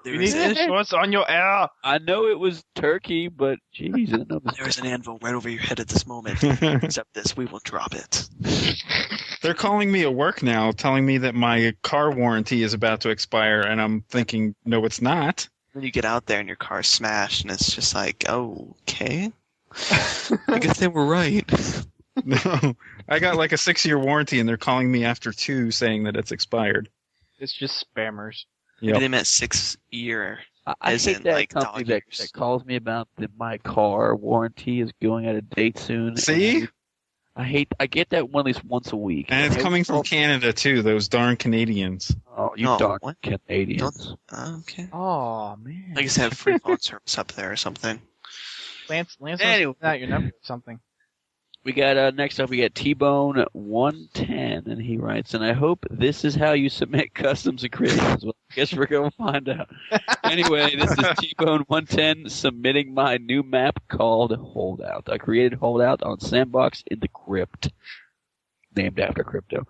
Speaker 4: You need insurance on your air.
Speaker 6: I know it was turkey, but jeez, I know
Speaker 1: There is an anvil right over your head at this moment. Accept this, we will drop it.
Speaker 5: They're calling me at work now, telling me that my car warranty is about to expire, and I'm thinking, no, it's not.
Speaker 1: Then you get out there and your car's smashed, and it's just like, oh, okay. I guess they were right.
Speaker 5: No, I got like a 6-year warranty, and they're calling me after 2 saying that it's expired.
Speaker 4: It's just spammers.
Speaker 1: Maybe
Speaker 5: Yep.
Speaker 1: they meant 6-year.
Speaker 6: I
Speaker 1: As
Speaker 6: hate
Speaker 1: in,
Speaker 6: that
Speaker 1: like,
Speaker 6: company
Speaker 1: dog
Speaker 6: that
Speaker 1: years.
Speaker 6: calls me about that my car warranty is going out of date soon.
Speaker 5: See?
Speaker 6: I get that one at least once a week.
Speaker 5: And it's coming from Canada, too, those darn Canadians.
Speaker 6: Oh, you
Speaker 1: No,
Speaker 6: darn
Speaker 1: what?
Speaker 6: Canadians.
Speaker 1: Okay.
Speaker 4: Oh man.
Speaker 1: I guess they have free phone service up there or something.
Speaker 4: Lance
Speaker 6: Anyway.
Speaker 4: out your number or something.
Speaker 6: We got next up. We got T-Bone 110, and he writes, "And I hope this is how you submit customs and creations." Well, I guess we're gonna find out. Anyway, this is T-Bone 110 submitting my new map called Holdout. I created Holdout on Sandbox in the Crypt, named after Crypto.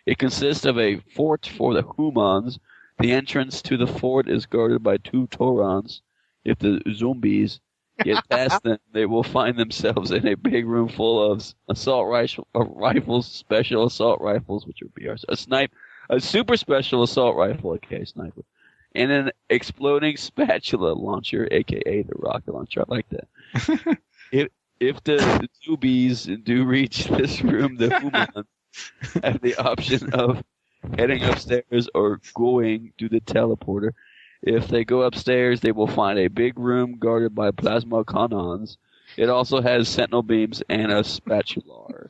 Speaker 6: It consists of a fort for the humans. The entrance to the fort is guarded by 2 Taurons. If the zombies get past them, they will find themselves in a big room full of assault rifles, special assault rifles, which are BRs, a super special assault rifle, aka sniper, and an exploding spatula launcher, aka the rocket launcher. I like that. If the zombies do reach this room, the humans have the option of heading upstairs or going to the teleporter. If they go upstairs, they will find a big room guarded by plasma cannons. It also has sentinel beams and a spatula.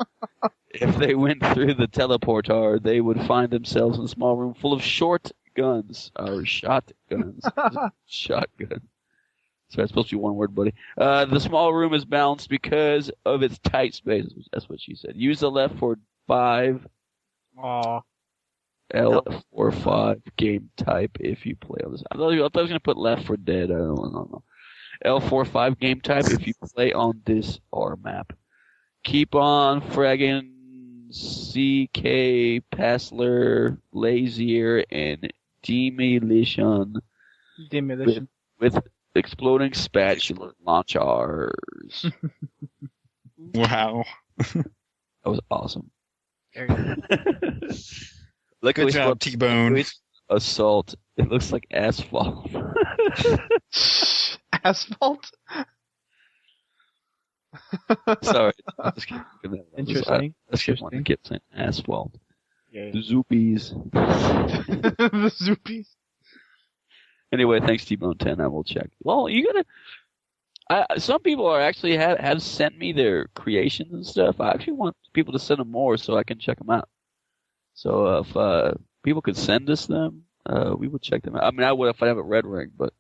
Speaker 6: If they went through the teleporter, they would find themselves in a small room full of shotguns. Shotgun. So that's supposed to be one word, buddy. The small room is balanced because of its tight spaces. That's what she said. Use the left for 5.
Speaker 4: Aw.
Speaker 6: L45 game type if you play on this. I thought I was going to put Left for Dead. I don't know. L45 game type if you play on this R map. Keep on fragging CK, Passler, Lazier, and Demolition with exploding spatula launchers.
Speaker 5: Wow.
Speaker 6: That was awesome.
Speaker 5: Good job, T-Bone.
Speaker 6: Assault. It looks like asphalt.
Speaker 4: Asphalt?
Speaker 6: Sorry. I just keep thinking that.
Speaker 4: Interesting.
Speaker 6: I just want to get saying asphalt.
Speaker 4: Yeah.
Speaker 6: The Zoopies.
Speaker 4: The Zoopies.
Speaker 6: Anyway, thanks T-Bone 10. I will check. Well, you gotta. Some people are actually have sent me their creations and stuff. I actually want people to send them more so I can check them out. So if people could send us them, we would check them out. I mean, I would if I have a red ring, but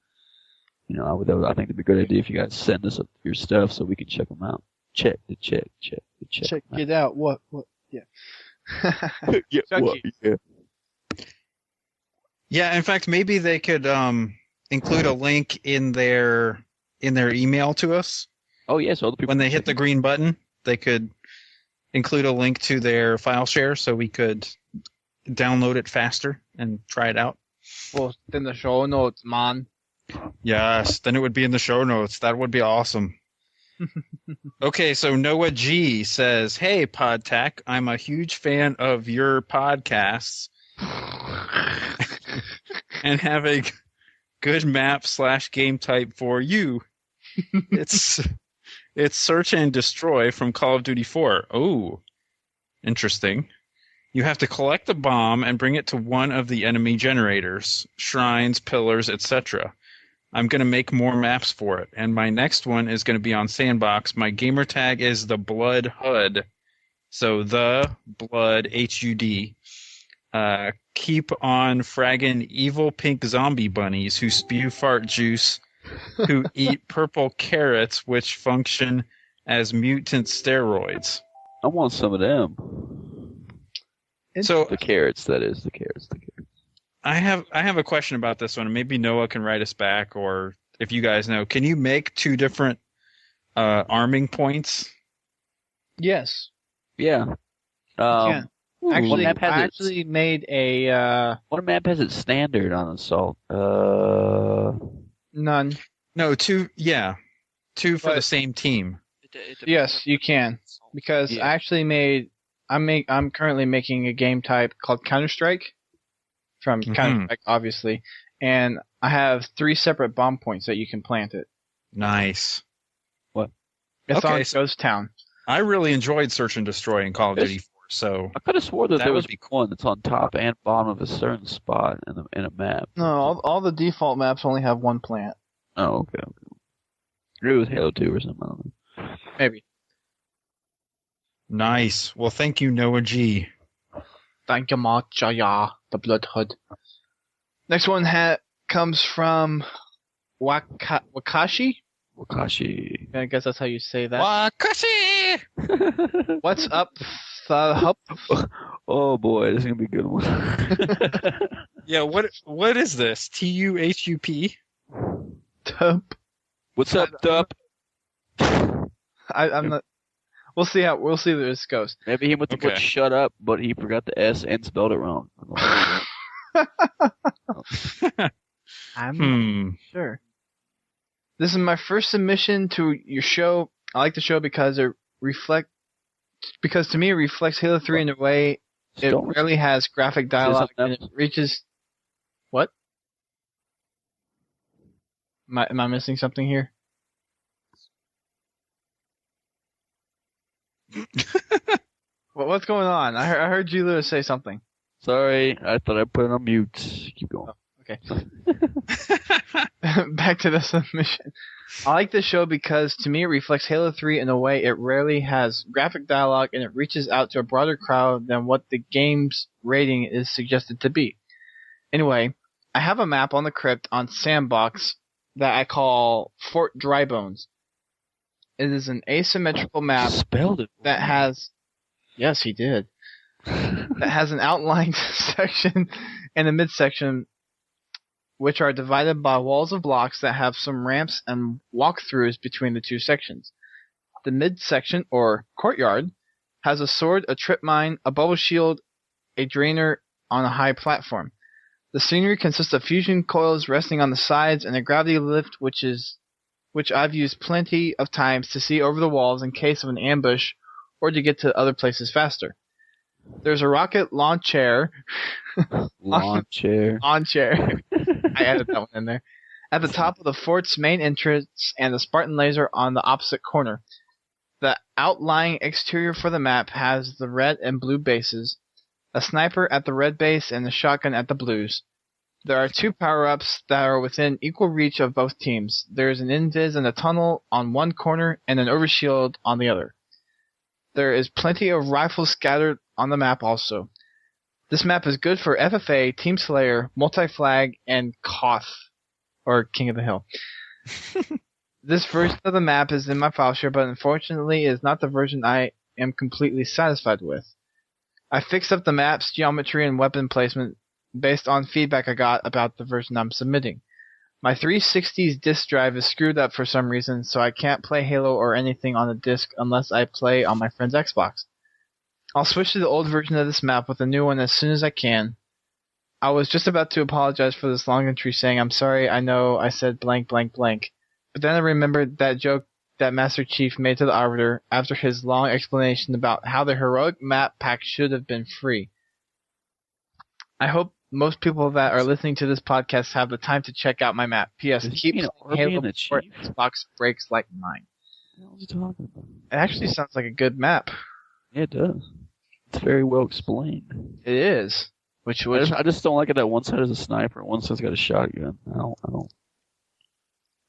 Speaker 6: I think it'd be a good idea if you guys send us your stuff so we can check them out. Check
Speaker 4: it out. What? Yeah.
Speaker 6: Yeah, what? Yeah.
Speaker 5: Yeah, in fact, maybe they could include a link in their email to us.
Speaker 6: Oh, yes, other people.
Speaker 5: When they hit the green button, they could include a link to their file share so we could download it faster and try it out.
Speaker 4: Well, in the show notes, man.
Speaker 5: Yes, then it would be in the show notes. That would be awesome. Okay, so Noah G says, "Hey, Podtac, I'm a huge fan of your podcasts and have a good map/game type for you. It's Search and Destroy from Call of Duty 4. Oh, interesting. You have to collect a bomb and bring it to one of the enemy generators, shrines, pillars, etc. I'm going to make more maps for it, and my next one is going to be on Sandbox. My gamer tag is the Blood HUD. So the Blood HUD. Keep on fragging evil pink zombie bunnies who spew fart juice, who eat purple carrots, which function as mutant steroids."
Speaker 6: I want some of them.
Speaker 5: So
Speaker 6: The carrots, that is. The carrots.
Speaker 5: I have a question about this one, and maybe Noah can write us back, or if you guys know, can you make two different arming points?
Speaker 4: Yes.
Speaker 6: Yeah.
Speaker 4: Yeah. Actually,
Speaker 6: one map has
Speaker 4: I actually made a
Speaker 6: one map has it standard on Assault.
Speaker 4: none.
Speaker 5: No, two. Yeah, two for the same team.
Speaker 4: Yes, you can, because I actually made. I'm currently making a game type called Counter-Strike from Counter-Strike, obviously, and I have 3 separate bomb points that you can plant it.
Speaker 5: Nice.
Speaker 6: What?
Speaker 4: It's
Speaker 5: Okay,
Speaker 4: on Ghost Town.
Speaker 5: I really enjoyed Search and Destroy in Call of Duty 4, so
Speaker 6: I could have swore that there was
Speaker 5: would be
Speaker 6: one that's on top and bottom of a certain spot in a map.
Speaker 4: No, all the default maps only have one plant.
Speaker 6: Oh, okay. Maybe it was Halo 2 or something. I don't know.
Speaker 4: Maybe.
Speaker 5: nice. Well, thank you, Noah G.
Speaker 4: Thank you much, yeah, the Blood HUD. Next one comes from Wakashi.
Speaker 6: Wakashi.
Speaker 4: I guess that's how you say that.
Speaker 5: Wakashi!
Speaker 4: What's up, Thup?
Speaker 6: Oh boy, this is gonna be a good one.
Speaker 5: Yeah, what is this? TUHUP?
Speaker 4: Thup.
Speaker 6: What's up, Dup?
Speaker 4: I'm not. We'll see where this goes.
Speaker 6: Maybe he went to put shut up, but he forgot the S and spelled it wrong.
Speaker 4: I'm not sure. This is my first submission to your show. I like the show because to me it reflects Halo 3 in a way it rarely has graphic dialogue and it reaches. What? Am I missing something here? What's going on? I heard GLewis say something.
Speaker 6: Sorry, I thought I put it on mute. Keep going.
Speaker 4: Okay. Back to the submission. I like this show because to me it reflects Halo 3 in a way it rarely has graphic dialogue and it reaches out to a broader crowd than what the game's rating is suggested to be. Anyway, I have a map on the crypt on Sandbox that I call Fort Drybones. It is an asymmetrical map
Speaker 6: Spelled it.
Speaker 4: that has... Yes, he did. That has an outlined section and a midsection which are divided by walls of blocks that have some ramps and walkthroughs between the two sections. The midsection, or courtyard, has a sword, a trip mine, a bubble shield, a drainer on a high platform. The scenery consists of fusion coils resting on the sides and a gravity lift which I've used plenty of times to see over the walls in case of an ambush or to get to other places faster. There's a rocket launch chair.
Speaker 6: Launch chair.
Speaker 4: I added that one in there. At the top of the fort's main entrance and the Spartan laser on the opposite corner. The outlying exterior for the map has the red and blue bases, a sniper at the red base and a shotgun at the blues. There are 2 power-ups that are within equal reach of both teams. There is an invis and a tunnel on one corner and an overshield on the other. There is plenty of rifles scattered on the map also. This map is good for FFA, Team Slayer, Multi-Flag, and Koth, or King of the Hill. This version of the map is in my file share, but unfortunately is not the version I am completely satisfied with. I fixed up the map's geometry and weapon placement based on feedback I got about the version I'm submitting. My 360's disk drive is screwed up for some reason, so I can't play Halo or anything on the disc unless I play on my friend's Xbox. I'll switch to the old version of this map with a new one as soon as I can. I was just about to apologize for this long entry saying, I'm sorry, I know I said blank blank blank. But then I remembered that joke that Master Chief made to the Arbiter after his long explanation about how the heroic map pack should have been free. I hope most people that are listening to this podcast have the time to check out my map. P.S. Keep playing Halo before Xbox breaks like mine.
Speaker 6: What are you talking about?
Speaker 4: It actually sounds like a good map.
Speaker 6: Yeah, it does. It's very well explained.
Speaker 4: It is.
Speaker 6: I just don't like it that one side is a sniper and one side's got a shotgun.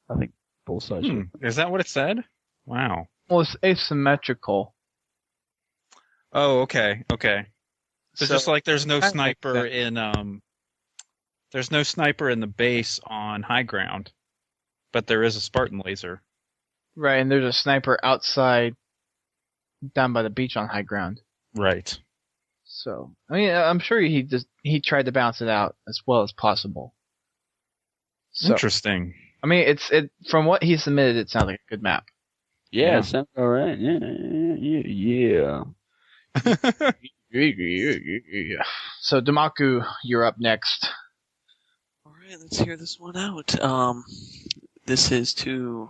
Speaker 6: I think both sides should.
Speaker 5: Is that what it said? Wow.
Speaker 4: Well, it's asymmetrical.
Speaker 5: Oh, okay. It's just like there's no sniper in there's no sniper in the base on high ground, but there is a Spartan laser.
Speaker 4: Right, and there's a sniper outside down by the beach on high ground.
Speaker 5: Right.
Speaker 4: So, I mean, I'm sure he tried to balance it out as well as possible. So,
Speaker 5: interesting.
Speaker 4: I mean, from what he submitted, it sounds like a good map.
Speaker 6: Yeah, it sounds all right. Yeah.
Speaker 4: So, Domaku, you're up next.
Speaker 1: All right, let's hear this one out. This is to.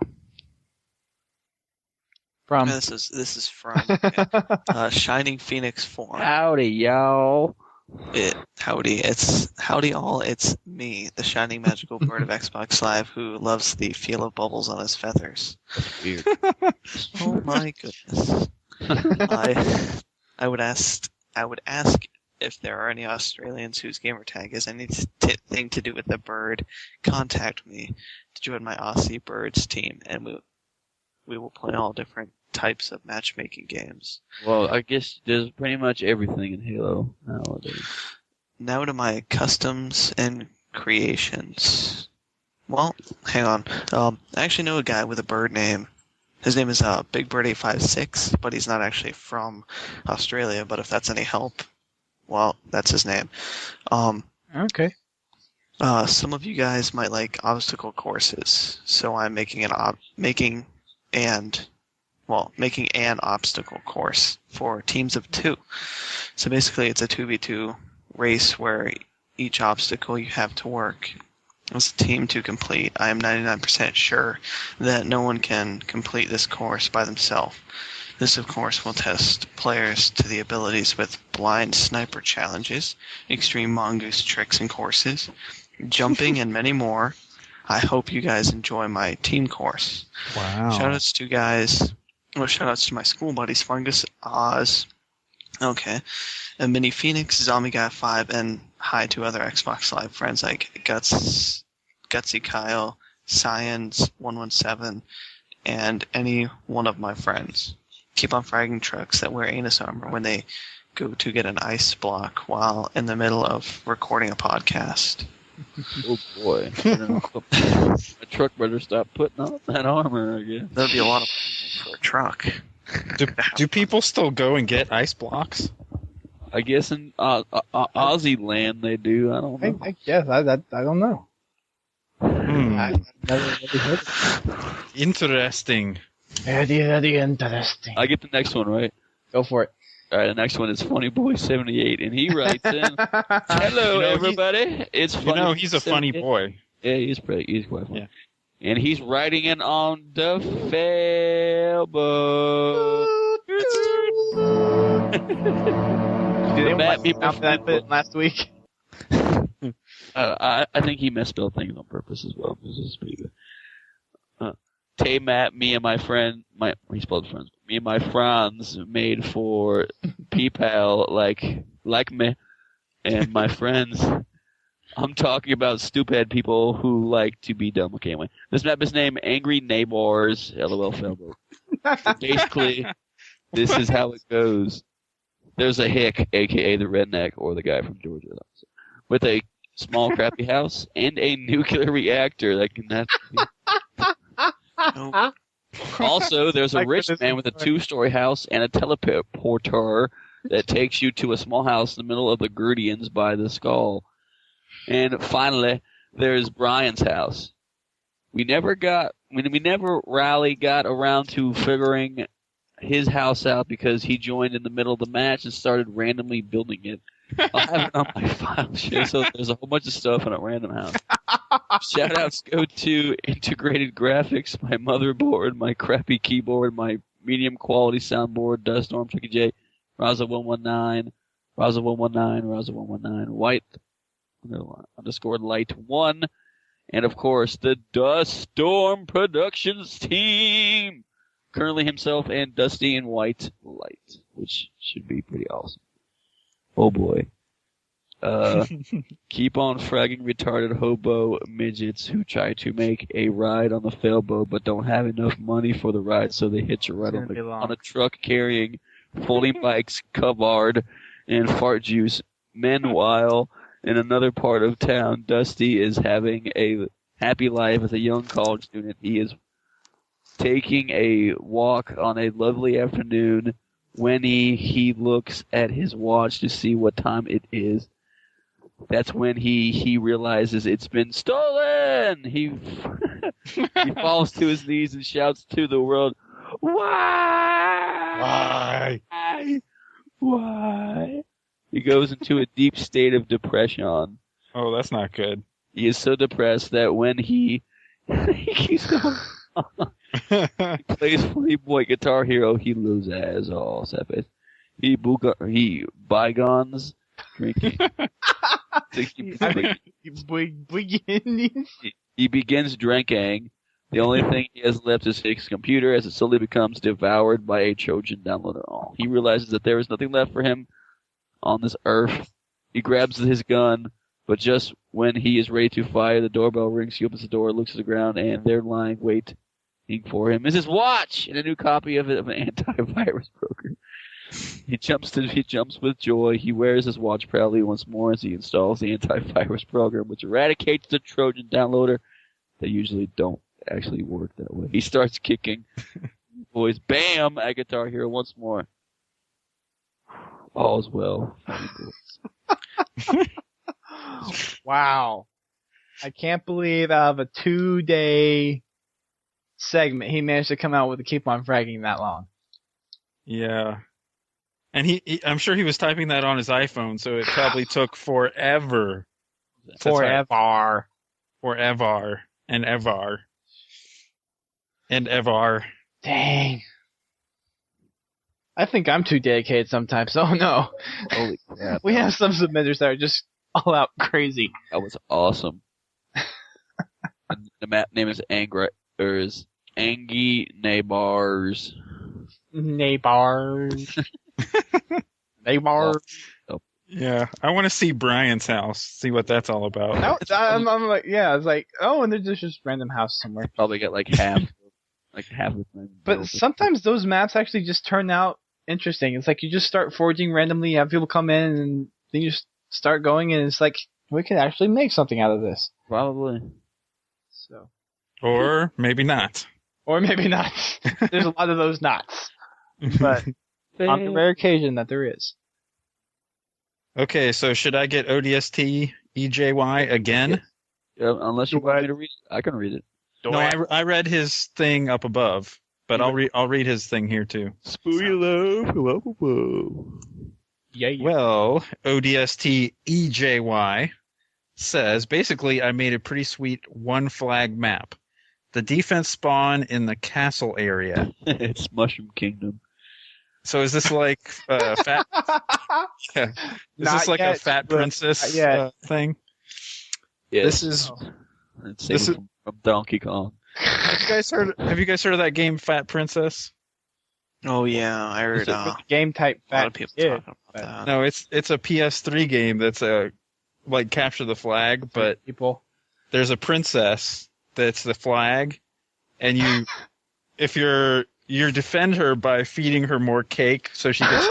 Speaker 4: From.
Speaker 1: This is from Shining Phoenix Forum.
Speaker 6: Howdy, y'all.
Speaker 1: Howdy all. It's me, the shining magical bird of Xbox Live, who loves the feel of bubbles on his feathers.
Speaker 6: Weird.
Speaker 1: Oh my goodness. I would ask if there are any Australians whose gamertag has anything to do with the bird, contact me to join my Aussie Birds team, and we will play all different types of matchmaking games.
Speaker 6: Well, I guess there's pretty much everything in Halo nowadays.
Speaker 1: Now to my customs and creations. Well, hang on. I actually know a guy with a bird name. His name is Big Bird 856, but he's not actually from Australia. But if that's any help, well, that's his name.
Speaker 4: Okay.
Speaker 1: Some of you guys might like obstacle courses, so I'm making an obstacle course for teams of 2. So basically it's a 2v2 race where each obstacle you have to work as a team to complete. I am 99% sure that no one can complete this course by themselves. This, of course, will test players to the abilities with blind sniper challenges, extreme mongoose tricks and courses, jumping, and many more. I hope you guys enjoy my team course.
Speaker 5: Wow.
Speaker 1: Shoutouts to guys. Well, shoutouts to my school buddies, Fungus, Oz, and Mini Phoenix, Zombie Guy 5, and hi to other Xbox Live friends like Gutsy Kyle, Science 117, and any one of my friends. Keep on fragging trucks that wear anus armor when they go to get an ice block while in the middle of recording a podcast.
Speaker 6: Oh boy. A truck better stop putting on that armor, I guess.
Speaker 1: That'd be a lot of money for a truck.
Speaker 5: Do people still go and get ice blocks?
Speaker 6: I guess in Aussie land they do. I don't know.
Speaker 4: I guess. I don't know. I've never really heard of it.
Speaker 5: Interesting.
Speaker 4: Very interesting.
Speaker 6: I get the next one, right?
Speaker 4: Go for it.
Speaker 6: All right, the next one is Funnyboy78, and he writes in, "Hello, everybody. It's funny."
Speaker 5: He's a funny boy.
Speaker 6: Yeah, he's quite funny.
Speaker 5: Yeah.
Speaker 6: And he's writing in on the Facebook.
Speaker 4: Did anyone out that bit last week?
Speaker 6: I think he misspelled things on purpose as well. This is pretty good. Tay Matt, me and my friend, he spelled friends. Me and my friends made for PayPal like me and my friends. I'm talking about stupid people who like to be dumb. Okay, anyway. This map is named Angry Neighbors, LOL Felbo. Basically, this is how it goes. There's a hick, a.k.a. the redneck, or the guy from Georgia, with a small crappy house and a nuclear reactor that can...
Speaker 1: Nope.
Speaker 6: Also, there's a rich man with a 2-story house and a teleporter that takes you to a small house in the middle of the Grudians by the skull. And finally, there's Brian's house. we never Rally got around to figuring his house out because he joined in the middle of the match and started randomly building it. I'll have it on my file share, so there's a whole bunch of stuff in a random house. Shoutouts go to Integrated Graphics, my motherboard, my crappy keyboard, my medium quality soundboard, Duststorm, ChuckieJ, Raza119, Raza119, White _ Light 1, and of course the Duststorm Productions team. Currently himself and Dusty and White Light, which should be pretty awesome. Oh boy. Keep on fragging retarded hobo midgets who try to make a ride on the failboat but don't have enough money for the ride, so they hitch a ride on a truck carrying folding bikes, covard, and fart juice. Meanwhile, in another part of town, Dusty is having a happy life as a young college student. He is taking a walk on a lovely afternoon when he looks at his watch to see what time it is. That's when he realizes it's been stolen. He falls to his knees and shouts to the world, "Why? Why?" He goes into a deep state of depression.
Speaker 5: Oh, that's not good.
Speaker 6: He is so depressed that when he keeps going he plays Funny Boy Guitar Hero, he loses all sadness. He bygones drinking. He begins drinking. The only thing he has left is his computer as it slowly becomes devoured by a Trojan downloader. Oh, he realizes that there is nothing left for him on this earth. He grabs his gun, but just when he is ready to fire, the doorbell rings. He opens the door, looks at the ground, and there lying waiting for him is his watch and a new copy of an antivirus program. He jumps with joy. He wears his watch proudly once more as he installs the antivirus program, which eradicates the Trojan downloader. They usually don't actually work that way. He starts kicking. Boys, bam! At Guitar Hero once more. All's well.
Speaker 4: Wow. I can't believe out of a 2-day segment he managed to come out with a keep on fragging that long.
Speaker 5: Yeah. And I'm sure he was typing that on his iPhone, so it probably took forever.
Speaker 4: Forever.
Speaker 5: And ever.
Speaker 4: Dang. I think I'm too dedicated sometimes. Oh no.
Speaker 6: Holy crap.
Speaker 4: We have some submitters that are just all out crazy.
Speaker 6: That was awesome. The map name is Angie Nabars.
Speaker 4: Nabars.
Speaker 5: Yeah, I want to see Brian's house, see what that's all about.
Speaker 4: No, I'm like, yeah, it's like, oh, and there's just random house somewhere.
Speaker 6: Probably get like half of it.
Speaker 4: But sometimes those maps actually just turn out interesting. It's like you just start forging randomly, have people come in, and then you just start going, and it's like, we could actually make something out of this.
Speaker 6: Probably.
Speaker 4: So.
Speaker 5: Or maybe not.
Speaker 4: Or maybe not. There's a lot of those nots. But on the rare occasion that there is.
Speaker 5: Okay, so should I get ODST EJY again?
Speaker 6: Yeah, unless you want me to read it, I can read it.
Speaker 5: No, I read his thing up above, but I'll read his thing here too.
Speaker 6: Spoiler love. Whoa.
Speaker 4: Yeah.
Speaker 5: Well, ODST EJY says, basically I made a pretty sweet one flag map. The defense spawn in the castle area.
Speaker 6: It's Mushroom Kingdom.
Speaker 5: So is this like fat? Yeah. Is this like a fat princess thing?
Speaker 6: Yeah.
Speaker 5: This is
Speaker 6: from Donkey Kong.
Speaker 5: Have you guys heard of that game Fat Princess?
Speaker 1: Oh yeah, I heard.
Speaker 4: Game type
Speaker 1: a lot of people talking about that.
Speaker 5: No, it's a PS3 game that's like capture the flag, but there's a princess that's the flag, and you defend her by feeding her more cake so she gets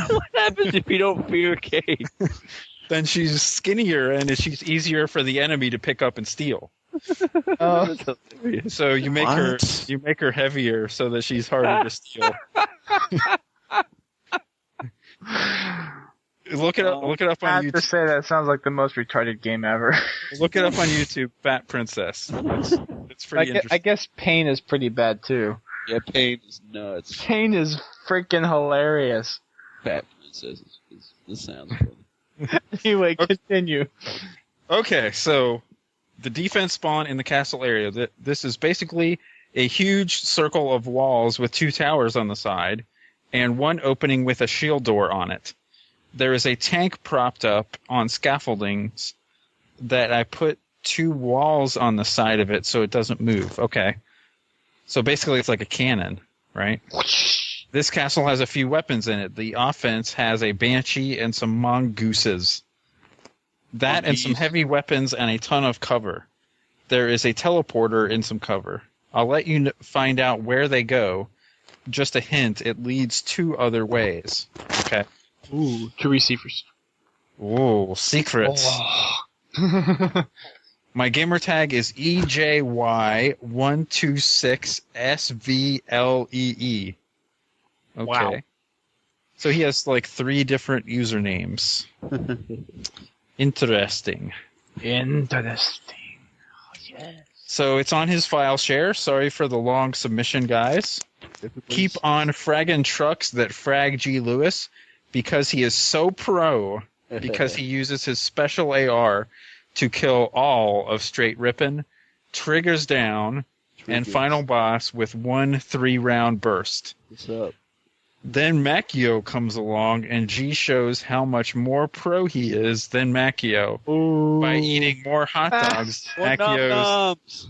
Speaker 6: What happens if you don't feed her cake?
Speaker 5: Then she's skinnier and she's easier for the enemy to pick up and steal. So you make her heavier so that she's harder to steal. Look it up. Look it up
Speaker 4: I
Speaker 5: on
Speaker 4: have to
Speaker 5: YouTube.
Speaker 4: say that sounds like the most retarded game ever.
Speaker 5: Look it up on YouTube. Fat Princess. It's pretty interesting.
Speaker 4: I guess Pain is pretty bad too.
Speaker 6: Yeah, Pain is nuts.
Speaker 4: Pain is freaking hilarious.
Speaker 6: Fat Princess. This sounds funny.
Speaker 4: Anyway, continue.
Speaker 5: Okay, so the defense spawn in the castle area. This is basically a huge circle of walls with 2 towers on the side and one opening with a shield door on it. There is a tank propped up on scaffoldings that I put 2 walls on the side of it so it doesn't move. Okay. So basically it's like a cannon, right? This castle has a few weapons in it. The offense has a banshee and some mongooses. That and some heavy weapons and a ton of cover. There is a teleporter in some cover. I'll let you find out where they go. Just a hint, it leads 2 other ways. Okay.
Speaker 4: Ooh, 2 receivers.
Speaker 5: Ooh, secrets.
Speaker 4: Oh.
Speaker 5: My gamer tag is EJY126SVLEE. Okay.
Speaker 4: Wow.
Speaker 5: So he has like 3 different usernames. Interesting.
Speaker 4: Interesting. Oh, yes.
Speaker 5: So it's on his file share. Sorry for the long submission, guys. Keep on fragging trucks that frag GLewis because he is so pro because he uses his special AR to kill all of Straight Rippin', Triggers Down, and Final Boss with 1 3-round burst.
Speaker 6: What's up?
Speaker 5: Then Macchio comes along, and G shows how much more pro he is than Macchio.
Speaker 4: Ooh.
Speaker 5: By eating more hot dogs,
Speaker 6: More
Speaker 5: Macchio's...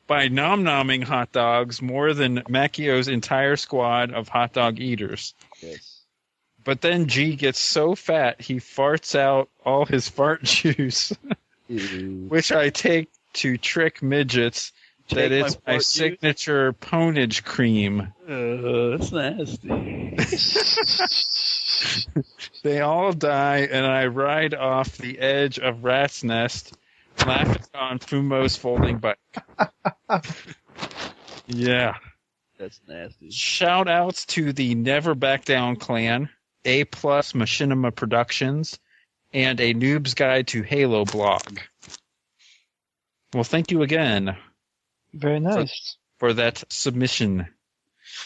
Speaker 5: By nom-nomming hot dogs more than Macchio's entire squad of hot dog eaters.
Speaker 6: Yes.
Speaker 5: But then G gets so fat, he farts out all his fart juice, which I take to trick midgets that it's my signature ponage cream.
Speaker 6: That's nasty.
Speaker 5: They all die, and I ride off the edge of Rat's Nest, laughing on Fumo's folding bike. Yeah.
Speaker 6: That's nasty.
Speaker 5: Shout outs to the Never Back Down clan, A+ Machinima Productions, and a Noob's Guide to Halo blog. Well, thank you again.
Speaker 4: Very nice.
Speaker 5: For that submission.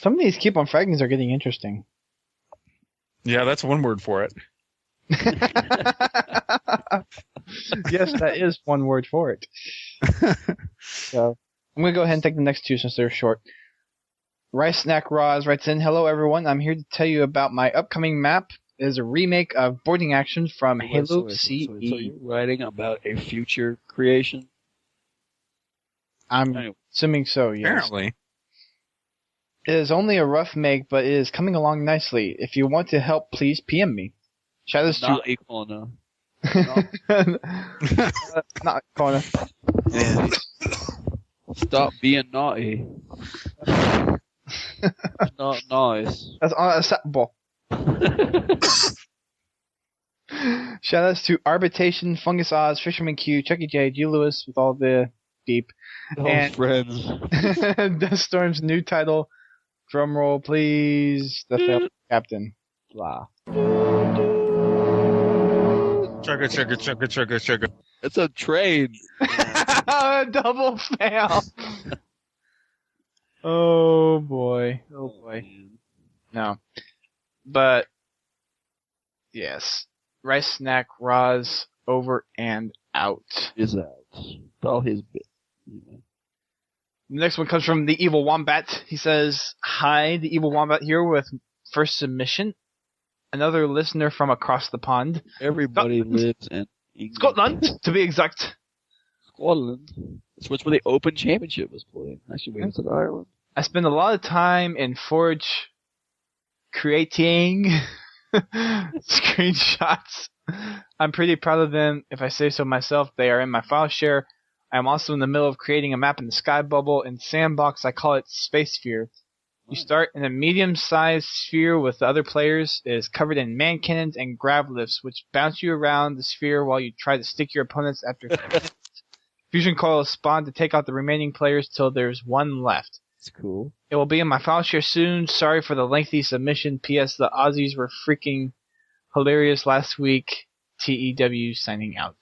Speaker 4: Some of these keep on fraggings are getting interesting.
Speaker 5: Yeah, that's one word for it.
Speaker 4: Yes, that is one word for it. So I'm going to go ahead and take the next 2 since they're short. Rice Snack Roz writes in, "Hello everyone, I'm here to tell you about my upcoming map. It is a remake of Boarding Action from Halo CE.
Speaker 6: So you're writing about a future creation?
Speaker 4: I'm assuming so, yes.
Speaker 5: Apparently.
Speaker 4: It is only a rough make, but it is coming along nicely. If you want to help, please PM me. Shoutouts to...
Speaker 6: Not equal enough.
Speaker 4: Not corner.
Speaker 1: Yeah.
Speaker 6: Stop being naughty. Not nice.
Speaker 4: That's unacceptable. Shoutouts to Arbitration, Fungus Oz, Fisherman Q, ChuckieJ, GLewis with all the beep. And
Speaker 6: friends.
Speaker 4: Death Storm's new title. Drum roll, please. The failed captain. Blah.
Speaker 5: Chugga, chugga, chugga, chugga, chugga.
Speaker 6: It's a train.
Speaker 4: Double fail. Oh boy. Oh boy. No. But, yes. Rice Snack Roz over and out.
Speaker 6: Is out. All his bit.
Speaker 4: The next one comes from the Evil Wombat. He says, "Hi, the Evil Wombat here with first submission. Another listener from across the pond.
Speaker 6: Everybody lives in England.
Speaker 4: Scotland, to be exact.
Speaker 6: Scotland. That's where the Open Championship was played. Actually, we went to Ireland.
Speaker 4: I spend a lot of time in Forge creating screenshots. I'm pretty proud of them. If I say so myself, they are in my file share. I'm also in the middle of creating a map in the sky bubble. In Sandbox, I call it Space Sphere. You start in a medium-sized sphere with the other players. It is covered in man cannons and grav lifts, which bounce you around the sphere while you try to stick your opponents after fusion coils spawn to take out the remaining players till there's one left.
Speaker 6: It's cool.
Speaker 4: It will be in my file share soon. Sorry for the lengthy submission. P.S. The Aussies were freaking hilarious last week. TEW signing out.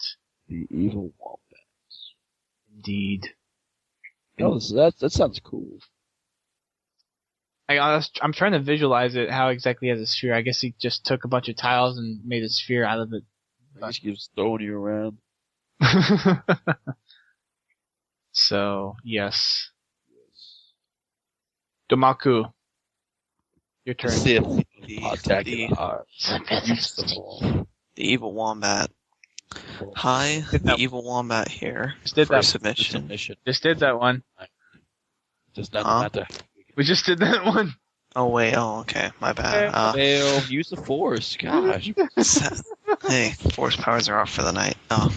Speaker 6: The evil wombats.
Speaker 4: Indeed.
Speaker 6: Oh, so that sounds cool.
Speaker 4: I'm trying to visualize it, how exactly he has a sphere. I guess he just took a bunch of tiles and made a sphere out of it.
Speaker 6: I guess he was throwing you around.
Speaker 4: So, yes. Domaku. Your turn.
Speaker 6: Sith.
Speaker 1: The
Speaker 6: Podtacular.
Speaker 1: The evil wombat. Hi, the evil wombat here
Speaker 4: Just did
Speaker 1: for
Speaker 4: that.
Speaker 1: submission.
Speaker 4: Just did that one.
Speaker 6: Just doesn't
Speaker 1: Huh?
Speaker 6: matter.
Speaker 4: We just did that one.
Speaker 1: Oh wait, okay, my bad.
Speaker 6: Fail. Use the force. Gosh.
Speaker 1: Hey, force powers are off for the night. Oh,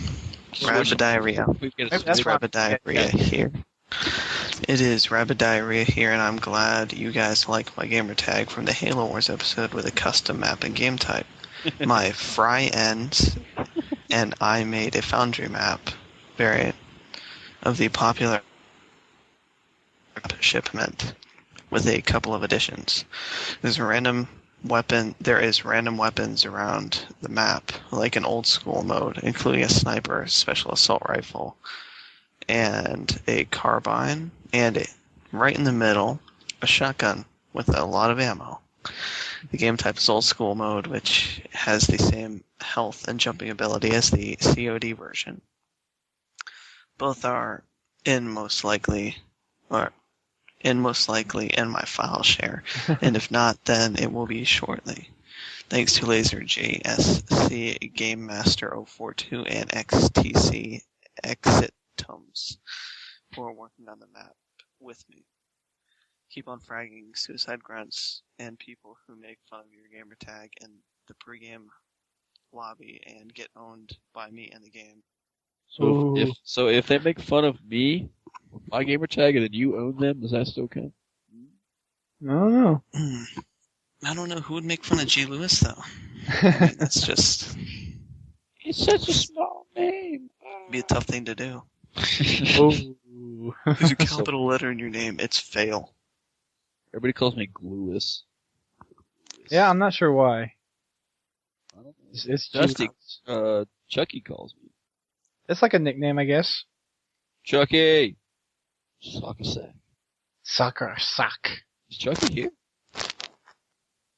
Speaker 1: rabbit diarrhea. That's rabbit diarrhea here. It is rabbit diarrhea here, and I'm glad you guys like my gamer tag from the Halo Wars episode with a custom map and game type. My fry ends, and I made a foundry map variant of the popular shipment with a couple of additions. There is random weapons around the map, like an old school mode, including a sniper, special assault rifle, and a carbine, and right in the middle, a shotgun with a lot of ammo. The game type is old school mode, which has the same health and jumping ability as the COD version. Both are most likely in my file share, and if not, then it will be shortly. Thanks to Laser JSC, Game Master 042, and XTC Exitums for working on the map with me. Keep on fragging suicide grunts and people who make fun of your gamer tag in the pregame lobby and get owned by me in the game.
Speaker 6: So if they make fun of me, my gamer tag, and then you own them, does that still count?
Speaker 4: I don't know.
Speaker 1: I don't know who would make fun of GLewis though. I mean, that's just
Speaker 6: It's such a small name.
Speaker 1: be a tough thing to do.
Speaker 4: Ooh.
Speaker 1: There's a capital letter in your name. It's fail.
Speaker 6: Everybody calls me GLewis.
Speaker 4: Yeah, I'm not sure why.
Speaker 6: I don't know.
Speaker 4: It's
Speaker 6: Dusty,
Speaker 4: just,
Speaker 6: Chucky calls me.
Speaker 4: it's like a nickname, I guess.
Speaker 6: Chucky! Suck a sack.
Speaker 4: Soccer sock.
Speaker 6: Is Chucky here?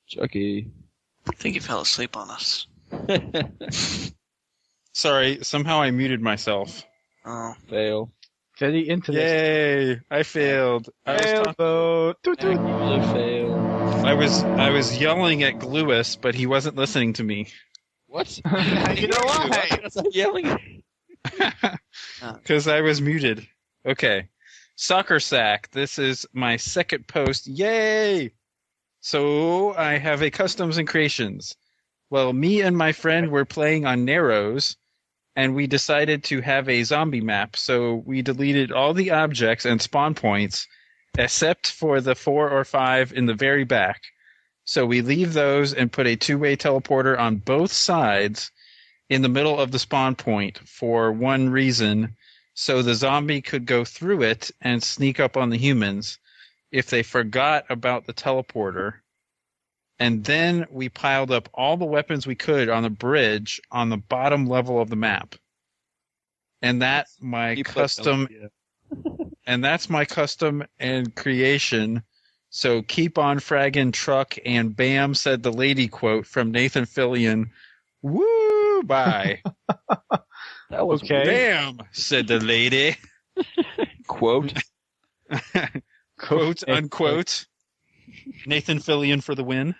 Speaker 6: Chucky.
Speaker 1: I think he fell asleep on us.
Speaker 5: Sorry, somehow I muted myself.
Speaker 1: Oh,
Speaker 6: Fail.
Speaker 4: Very into this.
Speaker 5: Yay! I failed.
Speaker 4: Failboat. Toot toot.
Speaker 6: Fail.
Speaker 5: I was yelling at GLewis, but he wasn't listening to me.
Speaker 6: What?
Speaker 4: You know why?
Speaker 6: Stop yelling.
Speaker 5: Because I was muted. Okay. Soccer Sack. This is my second post. Yay! So I have a customs and creations. Well, me and my friend were playing on Narrows, and we decided to have a zombie map. So we deleted all the objects and spawn points, except for the 4 or 5 in the very back. So we leave those and put a two-way teleporter on both sides in the middle of the spawn point for one reason, so the zombie could go through it and sneak up on the humans if they forgot about the teleporter. And then we piled up all the weapons we could on the bridge on the bottom level of the map. And that's my custom and creation. So keep on fragging truck and bam, said the lady quote from Nathan Fillion. Woo, bye.
Speaker 6: That was
Speaker 4: Okay.
Speaker 5: Bam, said the lady.
Speaker 6: Quote.
Speaker 5: Quote, unquote. Nathan Fillion for the win.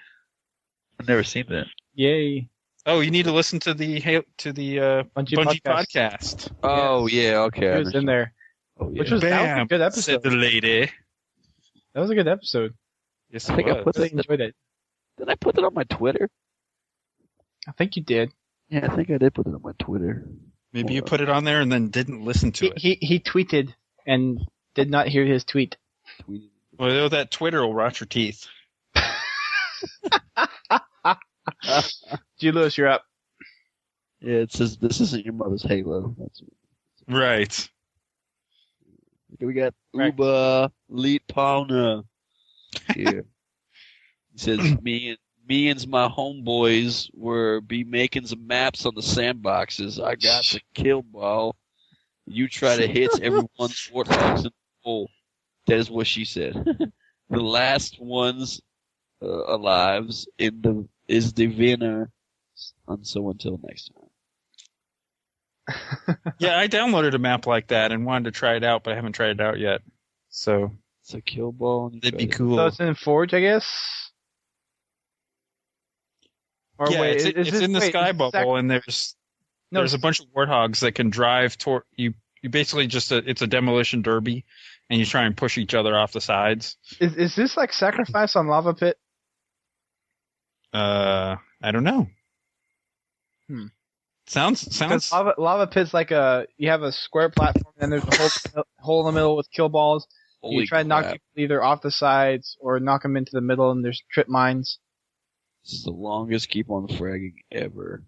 Speaker 6: I've never seen that.
Speaker 4: Yay.
Speaker 5: Oh, you need to listen to the Bungie podcast.
Speaker 6: Oh, yeah, okay.
Speaker 4: It was in there.
Speaker 6: Oh, yeah.
Speaker 4: Which was, that was a
Speaker 5: Bam,
Speaker 4: good
Speaker 5: said
Speaker 4: episode.
Speaker 5: the lady.
Speaker 4: That was a good episode.
Speaker 5: Yes,
Speaker 6: I
Speaker 5: it
Speaker 6: think I
Speaker 5: was.
Speaker 6: put
Speaker 4: Really
Speaker 6: that,
Speaker 4: enjoyed it.
Speaker 6: did I put that on my Twitter?
Speaker 4: I think you did.
Speaker 6: Yeah, I think I did put it on my Twitter.
Speaker 5: Maybe you put it on there and then didn't listen to it.
Speaker 4: He tweeted and did not hear his tweet.
Speaker 6: Tweeted.
Speaker 5: Well, that Twitter will rot your teeth.
Speaker 4: GLewis, you're up.
Speaker 6: Yeah, it says, this isn't your mother's Halo. That's
Speaker 5: Right.
Speaker 6: We got
Speaker 4: Right.
Speaker 6: Uba Leet Pauna here. He says, me and my homeboys were be making some maps on the sandboxes. I got the kill ball. You try to hit everyone's warthogs in the hole. That is what she said. The last ones alive is the winner. And so until next time.
Speaker 5: Yeah, I downloaded a map like that and wanted to try it out, but I haven't tried it out yet. So
Speaker 6: It's a kill ball.
Speaker 5: it'd be
Speaker 4: So
Speaker 5: cool.
Speaker 4: it's in Forge, I guess? Or
Speaker 5: Yeah,
Speaker 4: wait,
Speaker 5: it's in the sky bubble, and there's a bunch of warthogs that can drive toward you. You basically it's a demolition derby, and you try and push each other off the sides.
Speaker 4: Is this like Sacrifice on Lava Pit?
Speaker 5: I don't know. Sounds.
Speaker 4: Because lava Pit's like you have a square platform, and there's a hole in the middle with kill balls.
Speaker 6: Holy
Speaker 4: You try to knock
Speaker 6: crap.
Speaker 4: people either off the sides or knock them into the middle, and there's trip mines.
Speaker 6: This is the longest keep on fragging ever.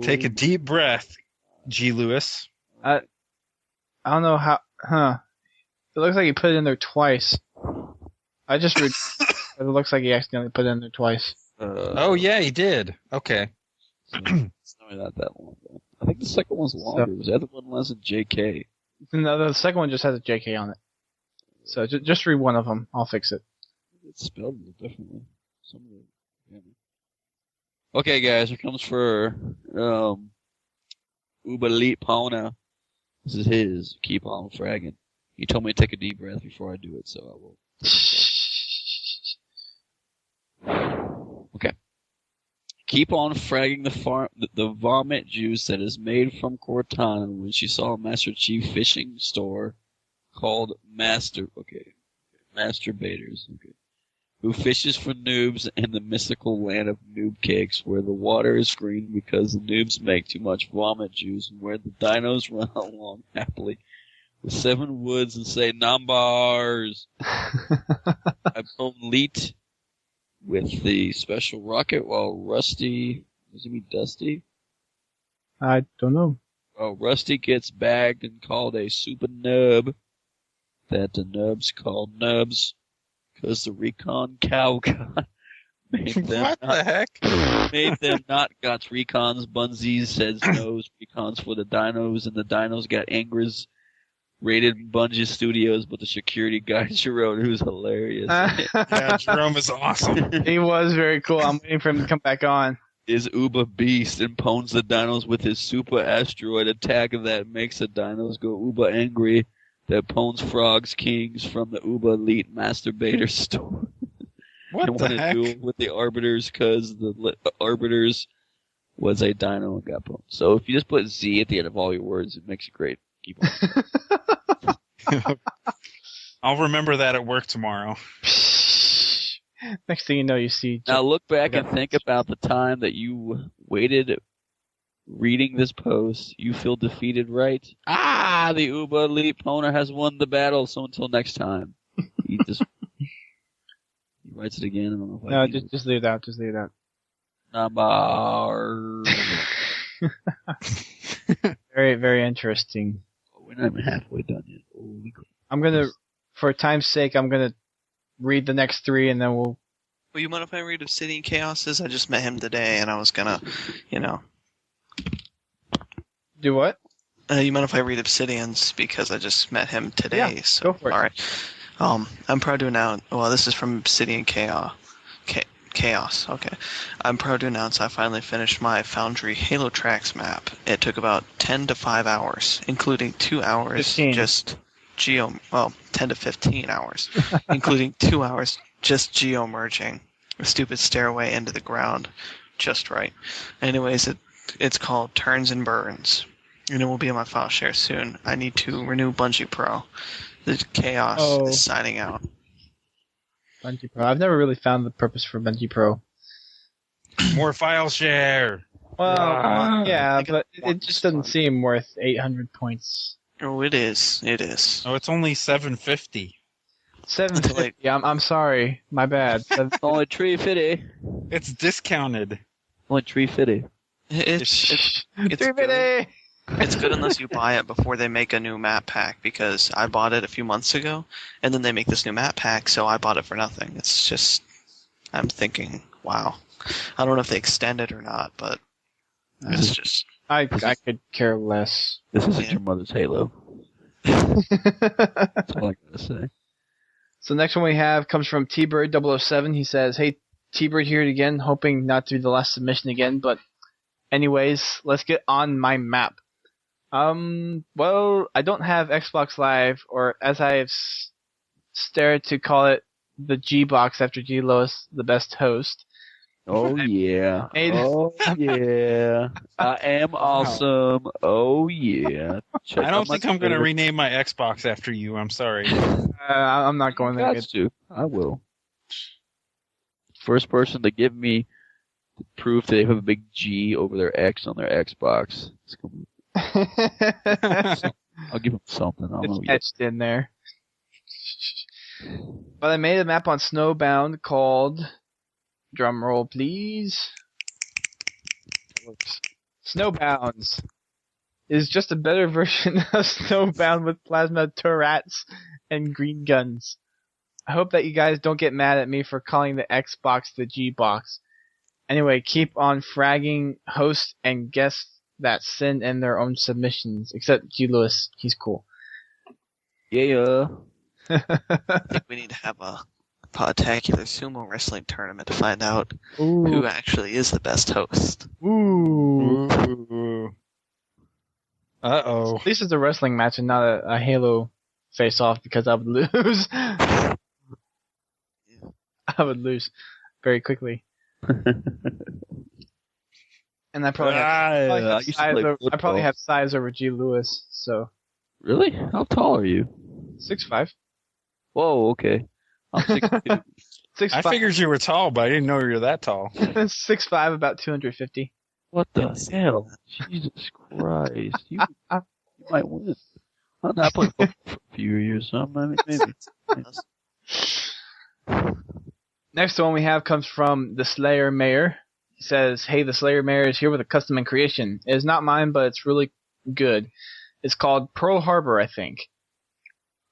Speaker 5: Take a deep breath, GLewis.
Speaker 4: I don't know how. It looks like he put it in there twice. I just read. It looks like he accidentally put it in there twice.
Speaker 5: Oh yeah, he did. Okay.
Speaker 6: It's not that long. Though. I think the second one's longer. Was the other one less than JK?
Speaker 4: The second one just has a JK on it. So just read one of them. I'll fix it.
Speaker 6: It's spelled differently. Some of it. Yeah. Okay, guys, here comes for Uba Leet Pauna. This is his. Keep on fragging. He told me to take a deep breath before I do it, so I will. Okay. Keep on fragging the vomit juice that is made from Cortana when she saw a Master Chief fishing store called Masturbators, okay, who fishes for noobs in the mystical land of noob cakes, where the water is green because the noobs make too much vomit juice, and where the dinos run along happily with 7 woods and say numbers. I've known Leet with the special rocket while Rusty, does it mean Dusty?
Speaker 4: I don't know.
Speaker 6: Well, Rusty gets bagged and called a super nub that the nubs called nubs because the recon cow got made them
Speaker 5: What the heck?
Speaker 6: made them not got recons. Bunzies says no's recons for the dinos, and the dinos got Angers rated Bungie Studios, but the security guy Jerome, who's hilarious,
Speaker 5: Yeah, Jerome is awesome.
Speaker 4: He was very cool. I'm waiting for him to come back on.
Speaker 6: is Uba Beast and pwns the dinos with his super asteroid attack that makes the dinos go Uba angry. That pwns frogs kings from the Uba Elite Masturbator store.
Speaker 5: What
Speaker 6: and
Speaker 5: the
Speaker 6: wanted to
Speaker 5: heck?
Speaker 6: duel with the Arbiters because the Arbiters was a dino and got pwned. So if you just put Z at the end of all your words, it makes it great. Keep on.
Speaker 5: I'll remember that at work tomorrow.
Speaker 4: Next thing you know, you see.
Speaker 6: Now look back and think about the time that you waited reading this post. You feel defeated, right? The Uba Elite Pwner has won the battle, so until next time. He just he writes it again. I don't know if
Speaker 4: No,
Speaker 6: I
Speaker 4: just leave it out. Just leave it out.
Speaker 6: Number.
Speaker 4: Very, very interesting.
Speaker 6: We're not even halfway done yet. Holy crap.
Speaker 4: I'm gonna, for time's sake, I'm gonna read the next 3, and then we'll.
Speaker 1: Well, you mind if I read Obsidian Chaos's? I just met him today, and I was gonna,
Speaker 4: Do what?
Speaker 1: You mind if I read Obsidian's because I just met him today?
Speaker 4: Yeah,
Speaker 1: so,
Speaker 4: go for it.
Speaker 1: All right. I'm proud to announce. Well, this is from Obsidian Chaos. Chaos. Okay. I'm proud to announce I finally finished my Foundry Halo Tracks map. It took about 10 to 5 hours, including 2 hours
Speaker 4: 15.
Speaker 1: just 10 to 15 hours, including 2 hours just geo-merging a stupid stairway into the ground just right. Anyways, it's called Turns and Burns, and it will be in my file share soon. I need to renew Bungie Pro. The Chaos is signing out.
Speaker 4: Bungie Pro. I've never really found the purpose for Bungie Pro.
Speaker 5: More file share.
Speaker 4: Well, yeah, but it
Speaker 1: want
Speaker 4: just
Speaker 1: this
Speaker 4: doesn't
Speaker 1: fun.
Speaker 4: seem worth 800 points.
Speaker 1: Oh, it is. It is.
Speaker 5: Oh, it's only 750.
Speaker 4: 750. I'm sorry. My bad.
Speaker 6: Only tree fitty.
Speaker 5: It's discounted.
Speaker 6: Only tree fitty.
Speaker 1: It's
Speaker 4: 350.
Speaker 1: It's good unless you buy it before they make a new map pack, because I bought it a few months ago, and then they make this new map pack, so I bought it for nothing. It's just, I'm thinking, wow. I don't know if they extend it or not, but it's just...
Speaker 4: I could care less.
Speaker 6: This isn't
Speaker 1: Yeah.
Speaker 6: your mother's Halo. That's all I gotta say.
Speaker 4: So the next one we have comes from T-Bird007. He says, "Hey, T-Bird here again, hoping not to be the last submission again, but anyways, let's get on my map. Well, I don't have Xbox Live, or as I have stared to call it, the G-Box after GLewis, the best host.
Speaker 6: Oh yeah.
Speaker 4: made-
Speaker 6: Oh yeah. I am awesome. Oh yeah. Check
Speaker 5: I
Speaker 6: out
Speaker 5: don't
Speaker 6: my
Speaker 5: think I'm going to
Speaker 6: Twitter.
Speaker 5: rename my Xbox after you. I'm sorry.
Speaker 4: I'm not going there.
Speaker 6: Got to. I will. First person to give me proof that they have a big G over their X on their Xbox. I'll give them something. I don't know
Speaker 4: It's
Speaker 6: yet.
Speaker 4: etched in there. But I made a map on Snowbound called, drum roll please, Snowbounds. Is just a better version of Snowbound with plasma turrets and green guns. I hope that you guys don't get mad at me for calling the Xbox the G-Box. Anyway, keep on fragging hosts and guests that send in their own submissions, except GLewis. He's cool.
Speaker 6: Yeah.
Speaker 1: I think we need to have a Podtacular sumo wrestling tournament to find out who actually is the best host.
Speaker 4: Ooh.
Speaker 5: Uh-oh.
Speaker 4: At least it's a wrestling match and not a Halo face-off, because I would lose. I would lose very quickly. And I probably
Speaker 6: I used to play
Speaker 4: I probably
Speaker 6: football.
Speaker 4: have size over GLewis, so
Speaker 6: Really? How tall are you?
Speaker 4: 6'5".
Speaker 6: Whoa, okay. I'm 6'2".
Speaker 4: 6'5",
Speaker 5: I figured you were tall, but I didn't know you were that tall.
Speaker 4: 6'5", about 250.
Speaker 6: What the hell? Jesus Christ. You might win. I'm not playing football for a few years, so maybe.
Speaker 4: Next one we have comes from the Slayer Mayor. He says, "Hey, the Slayer Mayor is here with a custom and creation. It is not mine, but it's really good. It's called Pearl Harbor, I think."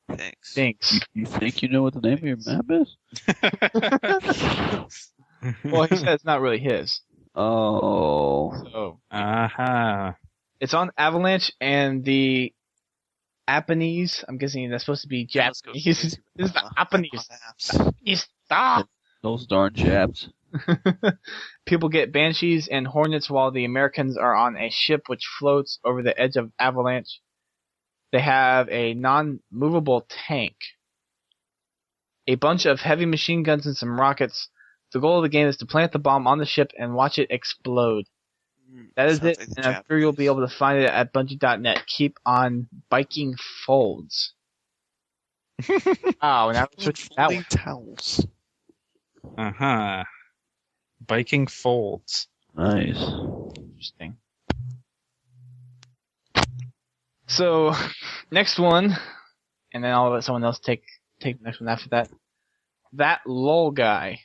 Speaker 1: Thanks.
Speaker 4: Thanks.
Speaker 6: You think you know what the name of your map is?
Speaker 4: Well, he said it's not really his.
Speaker 6: Oh.
Speaker 4: So
Speaker 5: Uh-huh.
Speaker 4: it's on Avalanche and the Japanese. I'm guessing that's supposed to be
Speaker 1: Let's go
Speaker 4: Japanese.
Speaker 1: crazy with
Speaker 4: This is the
Speaker 1: the
Speaker 4: Japanese.
Speaker 1: maps.
Speaker 4: Stop.
Speaker 6: Those darn Japs.
Speaker 4: People get Banshees and Hornets while the Americans are on a ship which floats over the edge of Avalanche. They have a non-movable tank, a bunch of heavy machine guns, and some rockets. The goal of the game is to plant the bomb on the ship and watch it explode. That is
Speaker 1: Sounds
Speaker 4: it,
Speaker 1: like the
Speaker 4: and I'm sure you'll be able to find it at Bungie.net. Keep on biking folds. Wow, now let's switch to that
Speaker 1: Folding
Speaker 4: one.
Speaker 1: towels.
Speaker 5: Uh-huh. Biking folds.
Speaker 6: Nice.
Speaker 4: Interesting. So, next one, and then I'll let someone else take the next one after that. That lol guy.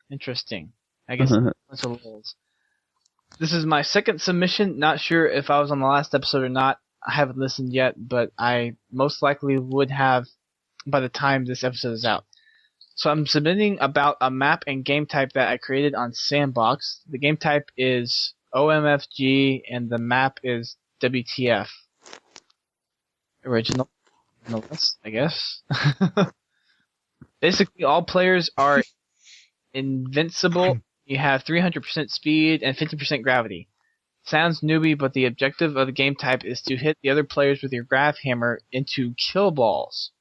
Speaker 4: Interesting. I guess a bunch of lols. This is my second submission. Not sure if I was on the last episode or not. I haven't listened yet, but I most likely would have by the time this episode is out. So I'm submitting about a map and game type that I created on Sandbox. The game type is OMFG, and the map is WTF. Original, no less, I guess. Basically, all players are invincible. You have 300% speed and 50% gravity. Sounds newbie, but the objective of the game type is to hit the other players with your grav hammer into kill balls.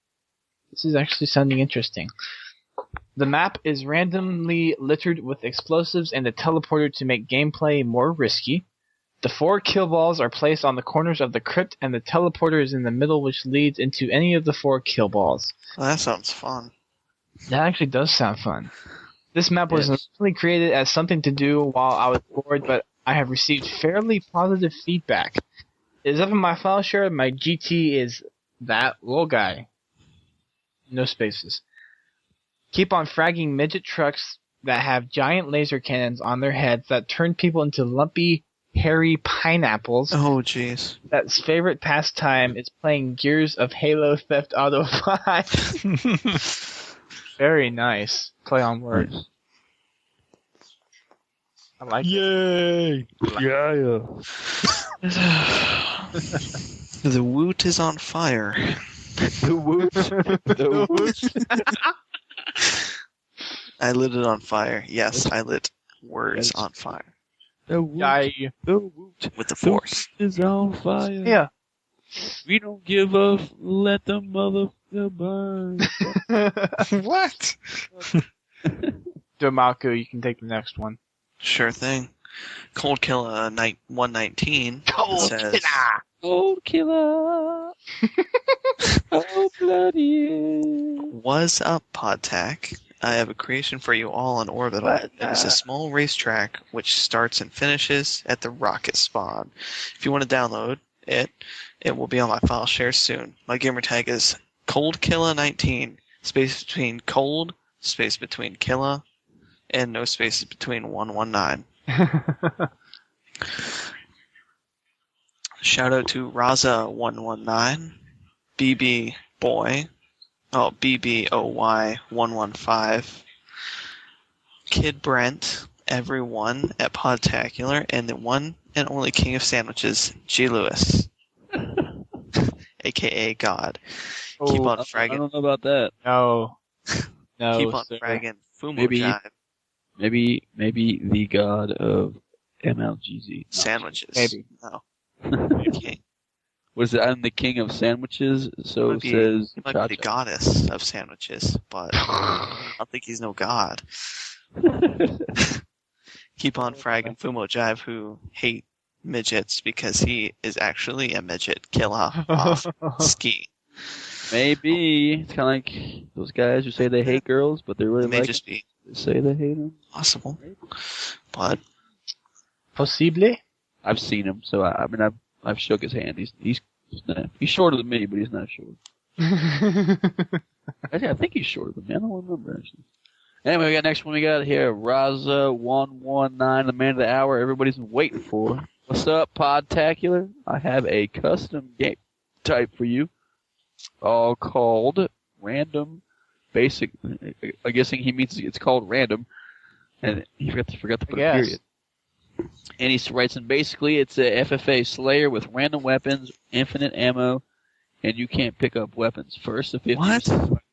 Speaker 4: This is actually sounding interesting. The map is randomly littered with explosives and a teleporter to make gameplay more risky. The 4 kill balls are placed on the corners of the crypt, and the teleporter is in the middle, which leads into any of the 4 kill balls.
Speaker 1: Well, that sounds fun.
Speaker 4: That actually does sound fun. This map was
Speaker 6: Yes.
Speaker 4: originally created as something to do while I was bored, but I have received fairly positive feedback. It is up in my file share. My GT is that little guy. No spaces. Keep on fragging midget trucks that have giant laser cannons on their heads that turn people into lumpy hairy pineapples.
Speaker 1: Oh, jeez.
Speaker 4: That's favorite pastime is playing Gears of Halo Theft Auto 5. Very nice. Play on words. I like it.
Speaker 6: Yay! Yeah.
Speaker 1: The woot is on fire.
Speaker 6: The woot. The woot.
Speaker 1: I lit it on fire. Yes, I lit words on fire.
Speaker 6: The woot.
Speaker 4: Yay.
Speaker 6: The woot.
Speaker 1: With the force.
Speaker 6: Is on fire.
Speaker 4: Yeah.
Speaker 6: We don't give up. Let the motherfucker burn.
Speaker 5: What?
Speaker 4: Domaku, you can take the next one.
Speaker 1: Sure thing. Cold Killer 119 says,
Speaker 6: Cold killer. Oh, bloody.
Speaker 1: "What's up, Podtac? I have a creation for you all on Orbital. It is a small racetrack which starts and finishes at the rocket spawn. If you want to download it, it will be on my file share soon. My gamer tag is ColdKilla19, space between cold, space between killa, and no spaces between 119. Shout out to Raza119, BB Boy, BBOY115, Kid Brent, everyone at Podtacular, and the one and only king of sandwiches, GLewis, aka God. Keep on fragging.
Speaker 6: I don't know about that.
Speaker 4: No. No.
Speaker 1: Keep on
Speaker 4: sir.
Speaker 1: fragging. Fumo
Speaker 6: Maybe-
Speaker 1: Jive.
Speaker 6: Maybe the god of MLGZ. No.
Speaker 1: Sandwiches.
Speaker 4: Maybe.
Speaker 1: No. Okay.
Speaker 6: Was it? I'm the king of sandwiches. So
Speaker 1: Might be-
Speaker 6: says.
Speaker 1: He might be the goddess of sandwiches, but I don't think he's no god. Keep on fragging Fumo Jive, who hate midgets because he is actually a midget. Killer off ski.
Speaker 6: Maybe it's kind of like those guys who say they hate girls, but they really
Speaker 1: It may
Speaker 6: like
Speaker 1: just be
Speaker 6: them. They say they hate them.
Speaker 1: possible, but
Speaker 4: Possibly?
Speaker 6: I've seen him, so I've shook his hand. He's shorter than me, but he's not short. Actually, I think he's shorter than me. I don't remember actually. Anyway, we got next one. We got here Raza119, the man of the hour. Everybody's been waiting for. What's up, Podtacular? I have a custom game type for you, all called Random Basic. I'm guessing he means it's called Random, and he forgot to put a period. And he writes in basically it's a FFA Slayer with random weapons, infinite ammo, and you can't pick up weapons. First to 50
Speaker 1: What?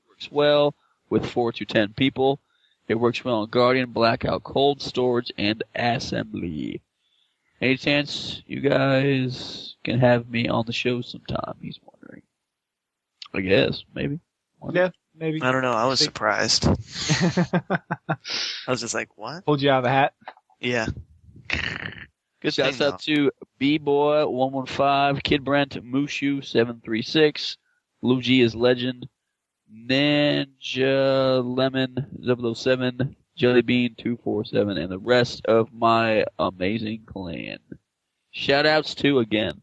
Speaker 6: works well with 4 to 10 people. It works well on Guardian, Blackout, Cold Storage, and Assembly. Any chance you guys can have me on the show sometime? He's wondering. I guess, maybe.
Speaker 4: Yeah, maybe.
Speaker 1: I don't know. I was surprised. I was just like, what?
Speaker 4: Pulled you out of the hat.
Speaker 1: Yeah. Good
Speaker 6: Shouts
Speaker 1: thing,
Speaker 6: out to B-Boy115, Kid Brent, Mushu736, Luigi is Legend, Ninja Lemon 007, Jellybean 247, and the rest of my amazing clan. Shoutouts to, again,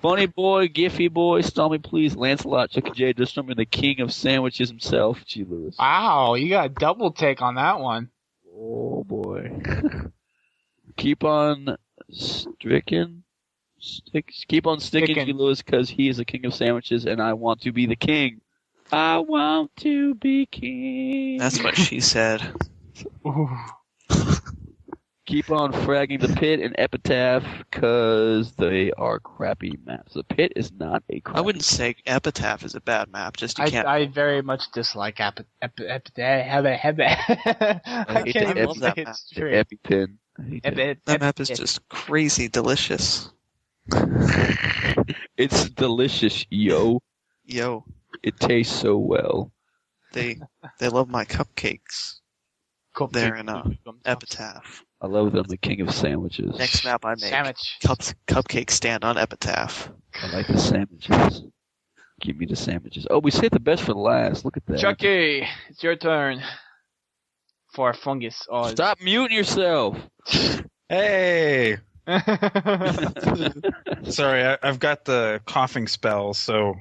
Speaker 6: Funny Boy, Giffy Boy, Stormy Please, Lancelot, ChuckieJ, Destroying the king of sandwiches himself, GLewis.
Speaker 4: Wow, you got a double take on that one.
Speaker 6: Oh boy. Keep on sticking, GLewis, because he is the king of sandwiches, and I want to be the king. I want to be king.
Speaker 1: That's what she said.
Speaker 4: Ooh.
Speaker 6: Keep on fragging the Pit and Epitaph, because they are crappy maps. The Pit is not a crappy
Speaker 1: I wouldn't say Epitaph is a bad map. Just you can't.
Speaker 4: I very much dislike I can't even
Speaker 1: love
Speaker 4: say
Speaker 1: that
Speaker 4: it
Speaker 1: map.
Speaker 4: straight.
Speaker 6: EpiPin. I hate that.
Speaker 1: That map is just crazy delicious.
Speaker 6: It's delicious, yo.
Speaker 1: Yo,
Speaker 6: It tastes so well.
Speaker 1: they love my cupcakes.
Speaker 4: Cool.
Speaker 1: There in Epitaph.
Speaker 6: I love them, the king of sandwiches.
Speaker 1: Next map I make.
Speaker 4: Sandwich.
Speaker 1: Cupcake stand on Epitaph.
Speaker 6: I like the sandwiches. Give me the sandwiches. Oh, we saved the best for last. Look at that.
Speaker 4: Chucky, it's your turn. For fungus. Oh,
Speaker 6: Stop muting yourself.
Speaker 5: Hey! Sorry, I've got the coughing spell, so.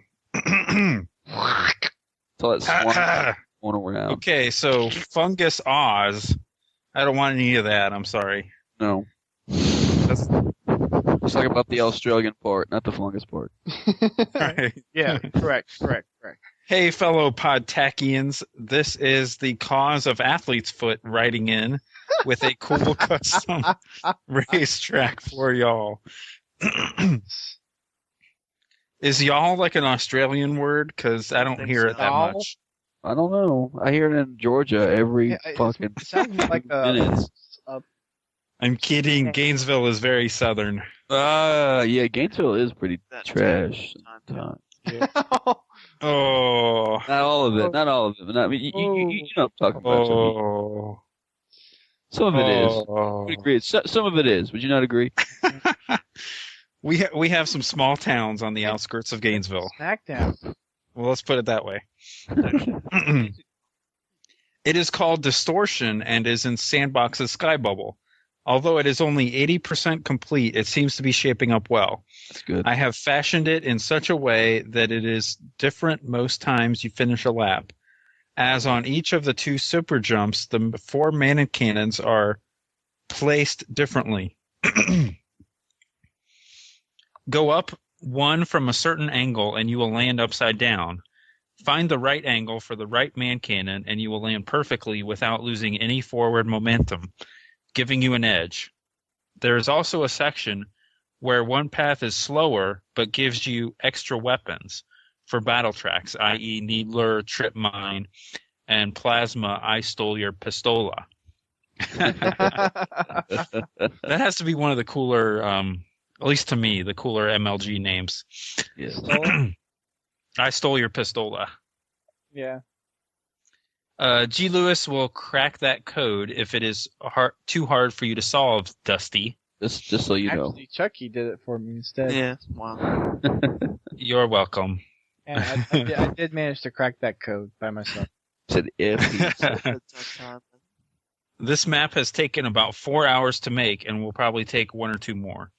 Speaker 6: So that's one around.
Speaker 5: Okay, so Fungus Oz. I don't want any of that, I'm sorry.
Speaker 6: No.
Speaker 5: That's
Speaker 6: was talking about the Australian part, not the fungus part.
Speaker 5: Right.
Speaker 4: Yeah, correct.
Speaker 5: Hey, fellow Podtakians, this is the Cause of Athlete's Foot writing in with a cool custom racetrack for y'all. Is y'all like an Australian word? Because I don't
Speaker 1: think
Speaker 5: hear it that
Speaker 4: so.
Speaker 5: much.
Speaker 6: I don't know. I hear it in Georgia every
Speaker 4: Yeah, it
Speaker 6: fucking
Speaker 4: sounds like
Speaker 6: minutes.
Speaker 5: I'm kidding. Gainesville is very southern.
Speaker 6: Yeah, Gainesville is pretty
Speaker 1: That
Speaker 6: trash
Speaker 1: time.
Speaker 6: sometimes.
Speaker 5: Oh.
Speaker 6: Not all of it. Not all of it. Not, you know what I'm talking about.
Speaker 5: Oh.
Speaker 6: Some of it is.
Speaker 5: Oh.
Speaker 6: We agree. Some of it is. Would you not agree?
Speaker 5: We have some small towns on the outskirts of Gainesville.
Speaker 4: Smackdown.
Speaker 5: Well, let's put it that way. It is called Distortion and is in Sandbox's Sky Bubble. Although it is only 80% complete, it seems to be shaping up well.
Speaker 6: That's good.
Speaker 5: I have fashioned it in such a way that it is different most times you finish a lap. As on each of the 2 super jumps, the 4 mana cannons are placed differently. Go up 1 from a certain angle and you will land upside down. Find the right angle for the right man cannon and you will land perfectly without losing any forward momentum, giving you an edge. There is also a section where one path is slower but gives you extra weapons for battle tracks, i.e. Needler, Trip Mine, and Plasma, I Stole Your Pistola. That has to be one of the cooler, at least to me, the cooler MLG names.
Speaker 6: Yes.
Speaker 5: I Stole Your Pistola.
Speaker 4: Yeah.
Speaker 5: GLewis will crack that code if it is too hard for you to solve, Dusty.
Speaker 6: Just so you know.
Speaker 4: Actually, Chucky did it for me instead.
Speaker 1: Yeah, wow.
Speaker 5: You're welcome.
Speaker 4: And I did manage to crack that code by myself.
Speaker 6: Said if.
Speaker 5: This map has taken about 4 hours to make and will probably take 1 or 2 more.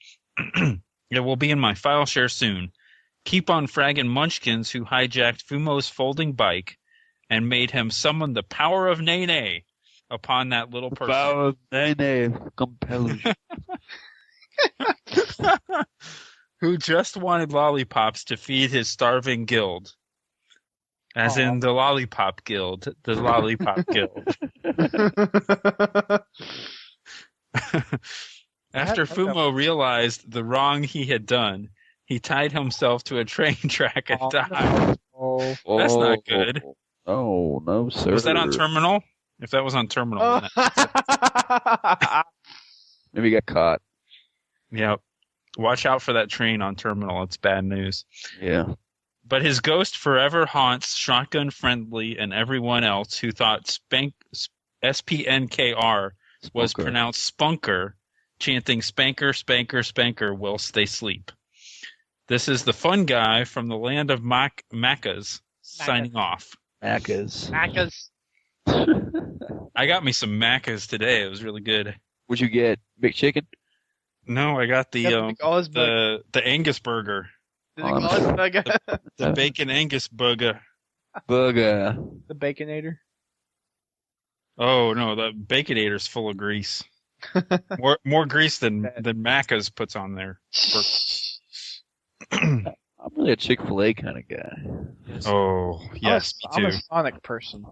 Speaker 5: It will be in my file share soon. Keep on fragging Munchkins who hijacked Fumo's folding bike and made him summon the power of Nene upon that little person.
Speaker 6: Power of Nene compels you.
Speaker 5: Who just wanted lollipops to feed his starving guild. As in the Lollipop Guild. The Lollipop Guild. After Fumo realized the wrong he had done, he tied himself to a train track and died. That's not good.
Speaker 6: Oh, no, sir.
Speaker 5: Was that on Terminal? If that was on Terminal.
Speaker 6: Maybe he got caught.
Speaker 5: Yep. Watch out for that train on Terminal. It's bad news.
Speaker 6: Yeah.
Speaker 5: But his ghost forever haunts Shotgun Friendly and everyone else who thought SPNKR was
Speaker 6: Spunker.
Speaker 5: pronounced Spunker, chanting Spanker, Spanker, Spanker whilst they sleep. This is the fun guy from the land of Macas signing off.
Speaker 6: Macas.
Speaker 5: I got me some Macas today. It was really good.
Speaker 6: What'd you get? Big chicken?
Speaker 5: No, I got the Angus burger. The bacon Angus burger.
Speaker 6: Burger.
Speaker 4: The Baconator.
Speaker 5: Oh no, the Baconator's full of grease. more grease than Macca's puts on there.
Speaker 6: I'm really a Chick-fil-A kind of guy.
Speaker 5: Oh yes, me
Speaker 4: I'm
Speaker 5: too.
Speaker 4: a Sonic person.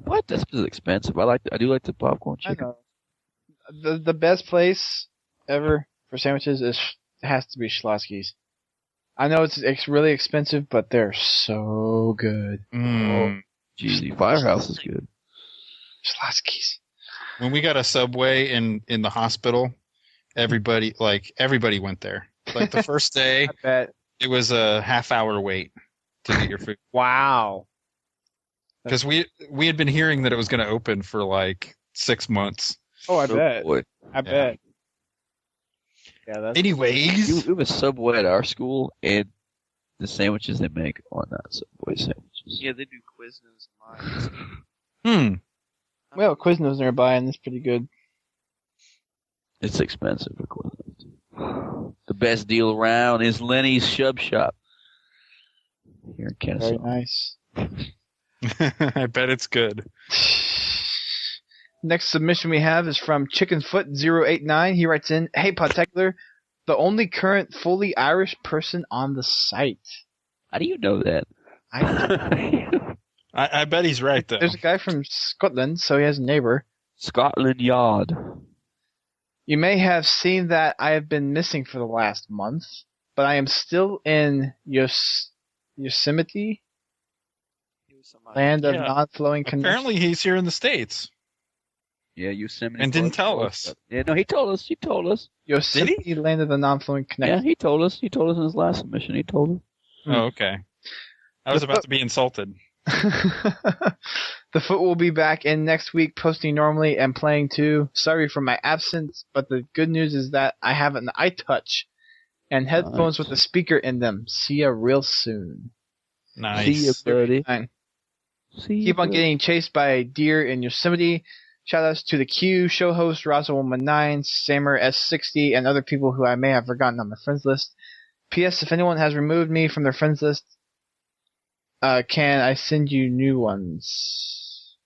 Speaker 6: What? That's expensive. I do like the popcorn
Speaker 4: I
Speaker 6: chicken.
Speaker 4: know. The best place ever for sandwiches has to be Schlotzsky's. I know it's really expensive, but they're so good.
Speaker 6: Jeez, Firehouse is good.
Speaker 4: Schlotzsky's.
Speaker 5: When we got a Subway in the hospital, everybody went there. Like the first day,
Speaker 4: I bet.
Speaker 5: it was a half-hour wait to get your food.
Speaker 4: Wow.
Speaker 5: Because we had been hearing that it was going to open for like 6 months.
Speaker 4: Oh, I bet.
Speaker 6: Boy.
Speaker 4: I bet. Yeah, that's
Speaker 5: Anyways,
Speaker 6: We have a Subway at our school, and the sandwiches they make are not Subway sandwiches.
Speaker 1: Yeah, they do Quiznos and mine.
Speaker 4: well, Quiznos nearby, and it's pretty good.
Speaker 6: It's expensive, of course. The best deal around is Lenny's Shub Shop here in Kennesaw.
Speaker 4: Very nice.
Speaker 5: I bet it's good.
Speaker 4: Next submission we have is from Chickenfoot089. He writes in, "Hey, Podtacular, the only current fully Irish person on the site.
Speaker 6: How do you know that?
Speaker 5: I bet he's right, though.
Speaker 4: There's a guy from Scotland, so he has a neighbor.
Speaker 6: Scotland Yard.
Speaker 4: You may have seen that I have been missing for the last month, but I am still in Yosemite, land of non-flowing connections.
Speaker 5: Apparently he's here in the States.
Speaker 6: Yeah, Yosemite.
Speaker 5: And didn't tell us.
Speaker 6: Yeah, no, he told us. He told us.
Speaker 4: Yosemite, land of the non-flowing connections.
Speaker 6: Yeah, he told us. He told us in his last submission. He told us.
Speaker 5: Oh, okay. I was about to be insulted.
Speaker 4: The foot will be back in next week, posting normally and playing too. Sorry for my absence, but the good news is that I have an iTouch and headphones with a speaker in them. See ya real soon.
Speaker 5: Nice.
Speaker 6: See ya, buddy.
Speaker 4: Keep on getting chased by deer in Yosemite. Shoutouts to the Q, show host, Raza119, Samer S60, and other people who I may have forgotten on my friends list. P.S. If anyone has removed me from their friends list, can I send you new ones?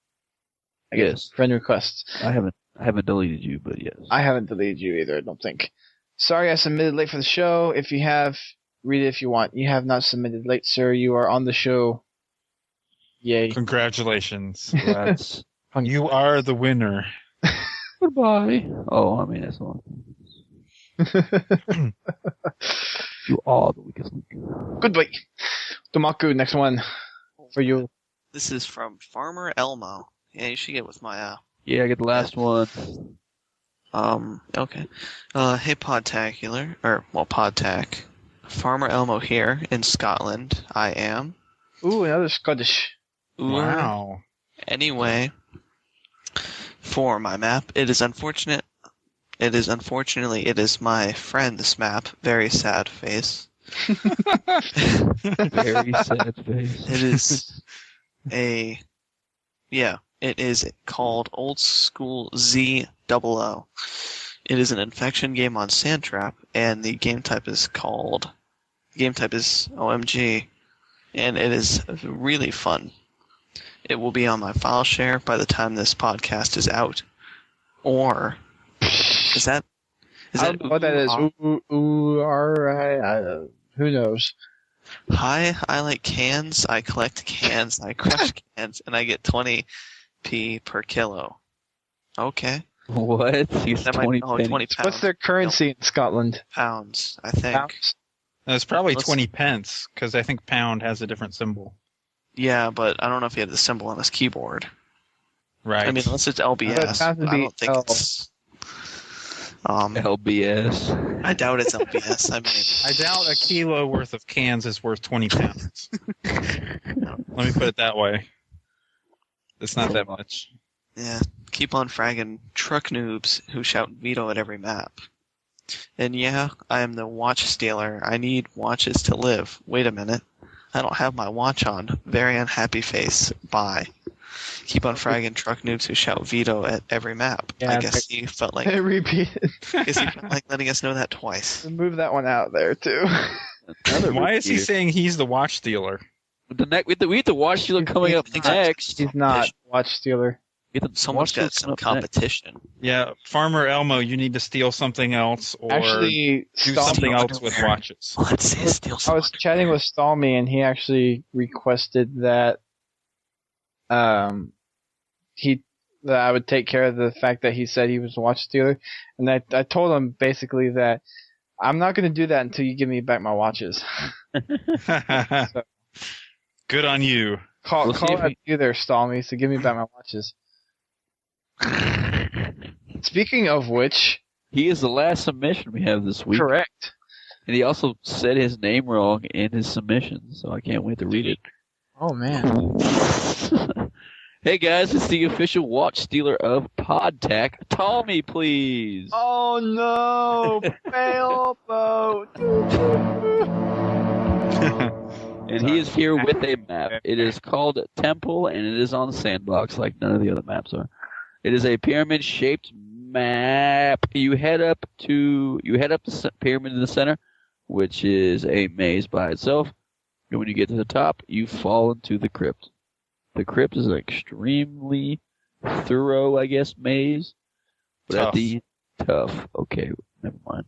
Speaker 4: I guess friend requests.
Speaker 6: I haven't deleted you, but yes.
Speaker 4: I haven't deleted you either, I don't think. Sorry I submitted late for the show. If you have, read it if you want. You have not submitted late, sir. You are on the show. Yay.
Speaker 5: Congratulations.
Speaker 6: Congrats.
Speaker 5: You are the winner.
Speaker 6: Goodbye. Oh, I mean, that's all. You are the weakest link.
Speaker 4: Goodbye. Domaku, next one for you.
Speaker 1: This is from Farmer Elmo. Yeah, you should get with my
Speaker 6: Yeah, I get the last one.
Speaker 1: Okay. Hey Podtacular, Podtac. Farmer Elmo here in Scotland. I am.
Speaker 4: Ooh, another Scottish.
Speaker 1: Ooh.
Speaker 5: Wow.
Speaker 1: Anyway, for my map, it is unfortunately my friend's map. Very sad face.
Speaker 6: Very sad face.
Speaker 1: It is it is called Old School Z00. It is an infection game on Sandtrap, and the game type is OMG, and it is really fun. It will be on my file share by the time this podcast is out. Or is that
Speaker 4: I don't know what that is. Who knows?
Speaker 1: Hi, I like cans. I collect cans. I crush cans, and I get 20p per kilo. Okay.
Speaker 6: What? He's 20
Speaker 1: 20 pounds.
Speaker 4: What's their currency in Scotland?
Speaker 1: Pounds, I think.
Speaker 4: Pounds?
Speaker 5: It's probably 20 pence, because I think pound has a different symbol.
Speaker 1: Yeah, but I don't know if he had the symbol on his keyboard.
Speaker 5: Right.
Speaker 1: I mean, unless it's LBS, I don't think it's...
Speaker 6: LBS.
Speaker 1: I doubt it's LBS. I mean...
Speaker 5: I doubt a kilo worth of cans is worth 20 pounds. Let me put it that way. It's not that much.
Speaker 1: Yeah, keep on fragging truck noobs who shout veto at every map. And yeah, I am the watch stealer. I need watches to live. Wait a minute. I don't have my watch on. Very unhappy face. Bye. Keep on fragging truck noobs who shout veto at every map.
Speaker 4: Yeah,
Speaker 1: I guess he felt like
Speaker 4: repeat it.
Speaker 1: letting us know that twice.
Speaker 4: Move that one out there too.
Speaker 5: Why is he saying he's the watch stealer?
Speaker 6: We have the watch stealer coming up next.
Speaker 4: He's not watch stealer.
Speaker 1: Someone's got some competition.
Speaker 5: Yeah, Farmer Elmo, you need to steal something else or
Speaker 4: Actually,
Speaker 5: do something else with watches.
Speaker 1: Let's say steal
Speaker 4: I was chatting with Stalmy, and he actually requested that that I would take care of the fact that he said he was a watch stealer, and I told him basically that I'm not going to do that until you give me back my watches. So,
Speaker 5: good on you.
Speaker 4: Call out you there, Stalmy, so give me back my watches. Speaking of which,
Speaker 6: he is the last submission we have this week.
Speaker 4: Correct.
Speaker 6: And he also said his name wrong in his submission, so I can't wait to read it.
Speaker 4: Oh man.
Speaker 6: Hey guys, it's the official watch stealer of Podtac. Call me, please.
Speaker 4: Oh no! Fail boat.
Speaker 6: And he is here with a map. It is called Temple, and it is on Sandbox, like none of the other maps are. It is a pyramid-shaped map. You head up the pyramid in the center, which is a maze by itself. And when you get to the top, you fall into the crypt. The crypt is an extremely thorough, I guess, maze. But
Speaker 5: Tough.
Speaker 6: Tough. Okay, never mind.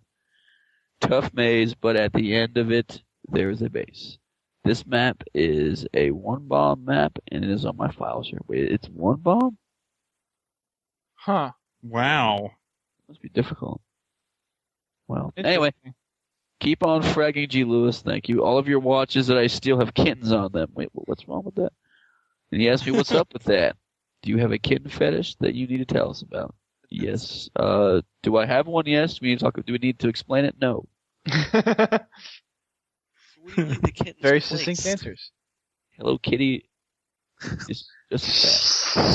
Speaker 6: tough maze, but at the end of it, there is a base. This map is a one-bomb map, and it is on my file share. Wait, it's one bomb?
Speaker 4: Huh.
Speaker 5: Wow.
Speaker 6: Must be difficult. Well, anyway, keep on fragging GLewis, thank you. All of your watches that I steal have kittens on them. Wait, what's wrong with that? And he asked me what's up with that. Do you have a kitten fetish that you need to tell us about? Yes. Do I have one? Yes. Do we need to explain it? No.
Speaker 4: Very succinct answers.
Speaker 6: Hello Kitty is just a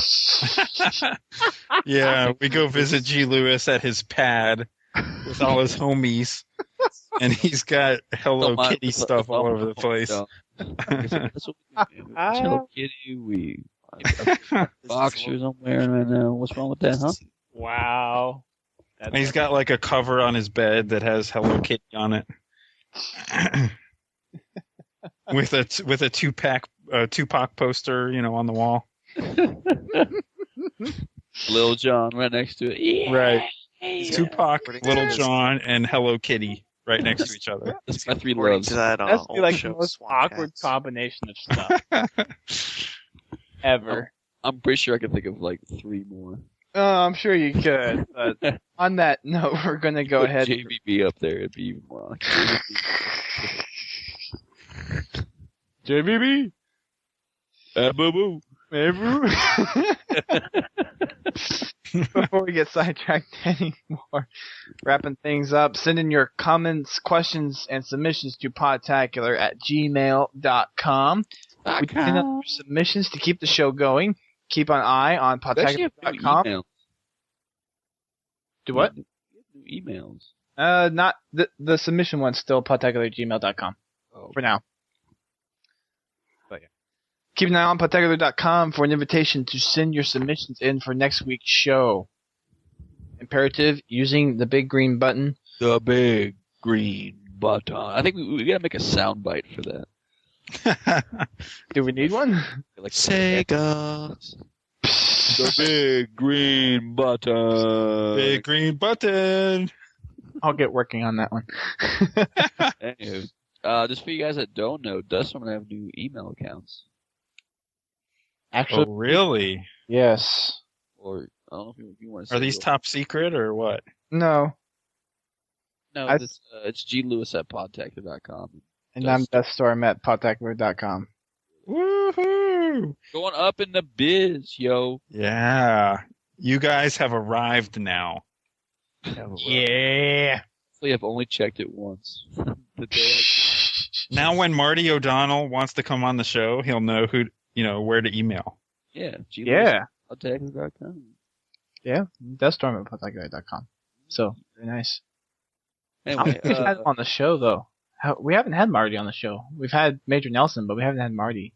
Speaker 6: cat.
Speaker 5: Yeah, we go visit GLewis at his pad with all his homies, and he's got Hello Kitty stuff all over the place.
Speaker 6: That's what we do. Hello Kitty, we boxers I'm wearing right now. What's wrong with that, huh?
Speaker 4: Wow.
Speaker 5: And he's got like a cover on his bed that has Hello Kitty on it. with a Tupac poster, on the wall.
Speaker 6: Lil Jon right next to it. Yeah.
Speaker 5: Right. Tupac, Little John, and Hello Kitty right next to each other.
Speaker 6: That's my three loves.
Speaker 4: That's like the most awkward combination of stuff ever.
Speaker 6: I'm pretty sure I can think of like three more.
Speaker 4: Oh, I'm sure you could. But on that note, we're gonna go ahead.
Speaker 6: JBB up there, it'd be even more.
Speaker 4: JBB.
Speaker 6: Boo boo.
Speaker 4: Before we get sidetracked anymore, wrapping things up, send in your comments, questions, and submissions to podtacular@gmail.com. We send out your submissions to keep the show going. Keep an eye on podtacular.com. Do what?
Speaker 6: New emails.
Speaker 4: Not the submission one's still podtacular@gmail.com for now. But yeah. Keep an eye on podtacular.com for an invitation to send your submissions in for next week's show. Imperative, using the big green button.
Speaker 6: The big green button. I think we gotta make a sound bite for that.
Speaker 4: Do we need one?
Speaker 6: Like
Speaker 1: Sega.
Speaker 6: The big green button.
Speaker 5: Big green button.
Speaker 4: I'll get working on that one.
Speaker 6: Anywho, just for you guys that don't know, Dustin and I have new email accounts.
Speaker 4: Actually,
Speaker 5: Oh, really?
Speaker 4: yes.
Speaker 6: Or I don't know if you want to.
Speaker 5: Are these top secret or what?
Speaker 4: No.
Speaker 6: No, it's GLewis@podtacular.com.
Speaker 4: And I'm BestStorm at podtacular.com.
Speaker 5: Woohoo!
Speaker 6: Going up in the biz, yo.
Speaker 5: Yeah. You guys have arrived now.
Speaker 4: Yeah.
Speaker 6: Hopefully I've only checked it once. The day
Speaker 5: Now when Marty O'Donnell wants to come on the show, he'll know where to email.
Speaker 6: Yeah.
Speaker 4: Yeah.
Speaker 6: Podtacular.com.
Speaker 4: Yeah. BestStorm at podtacular.com. So, very nice.
Speaker 6: Anyway,
Speaker 4: We had him on the show, though. We haven't had Marty on the show. We've had Major Nelson, but we haven't had Marty.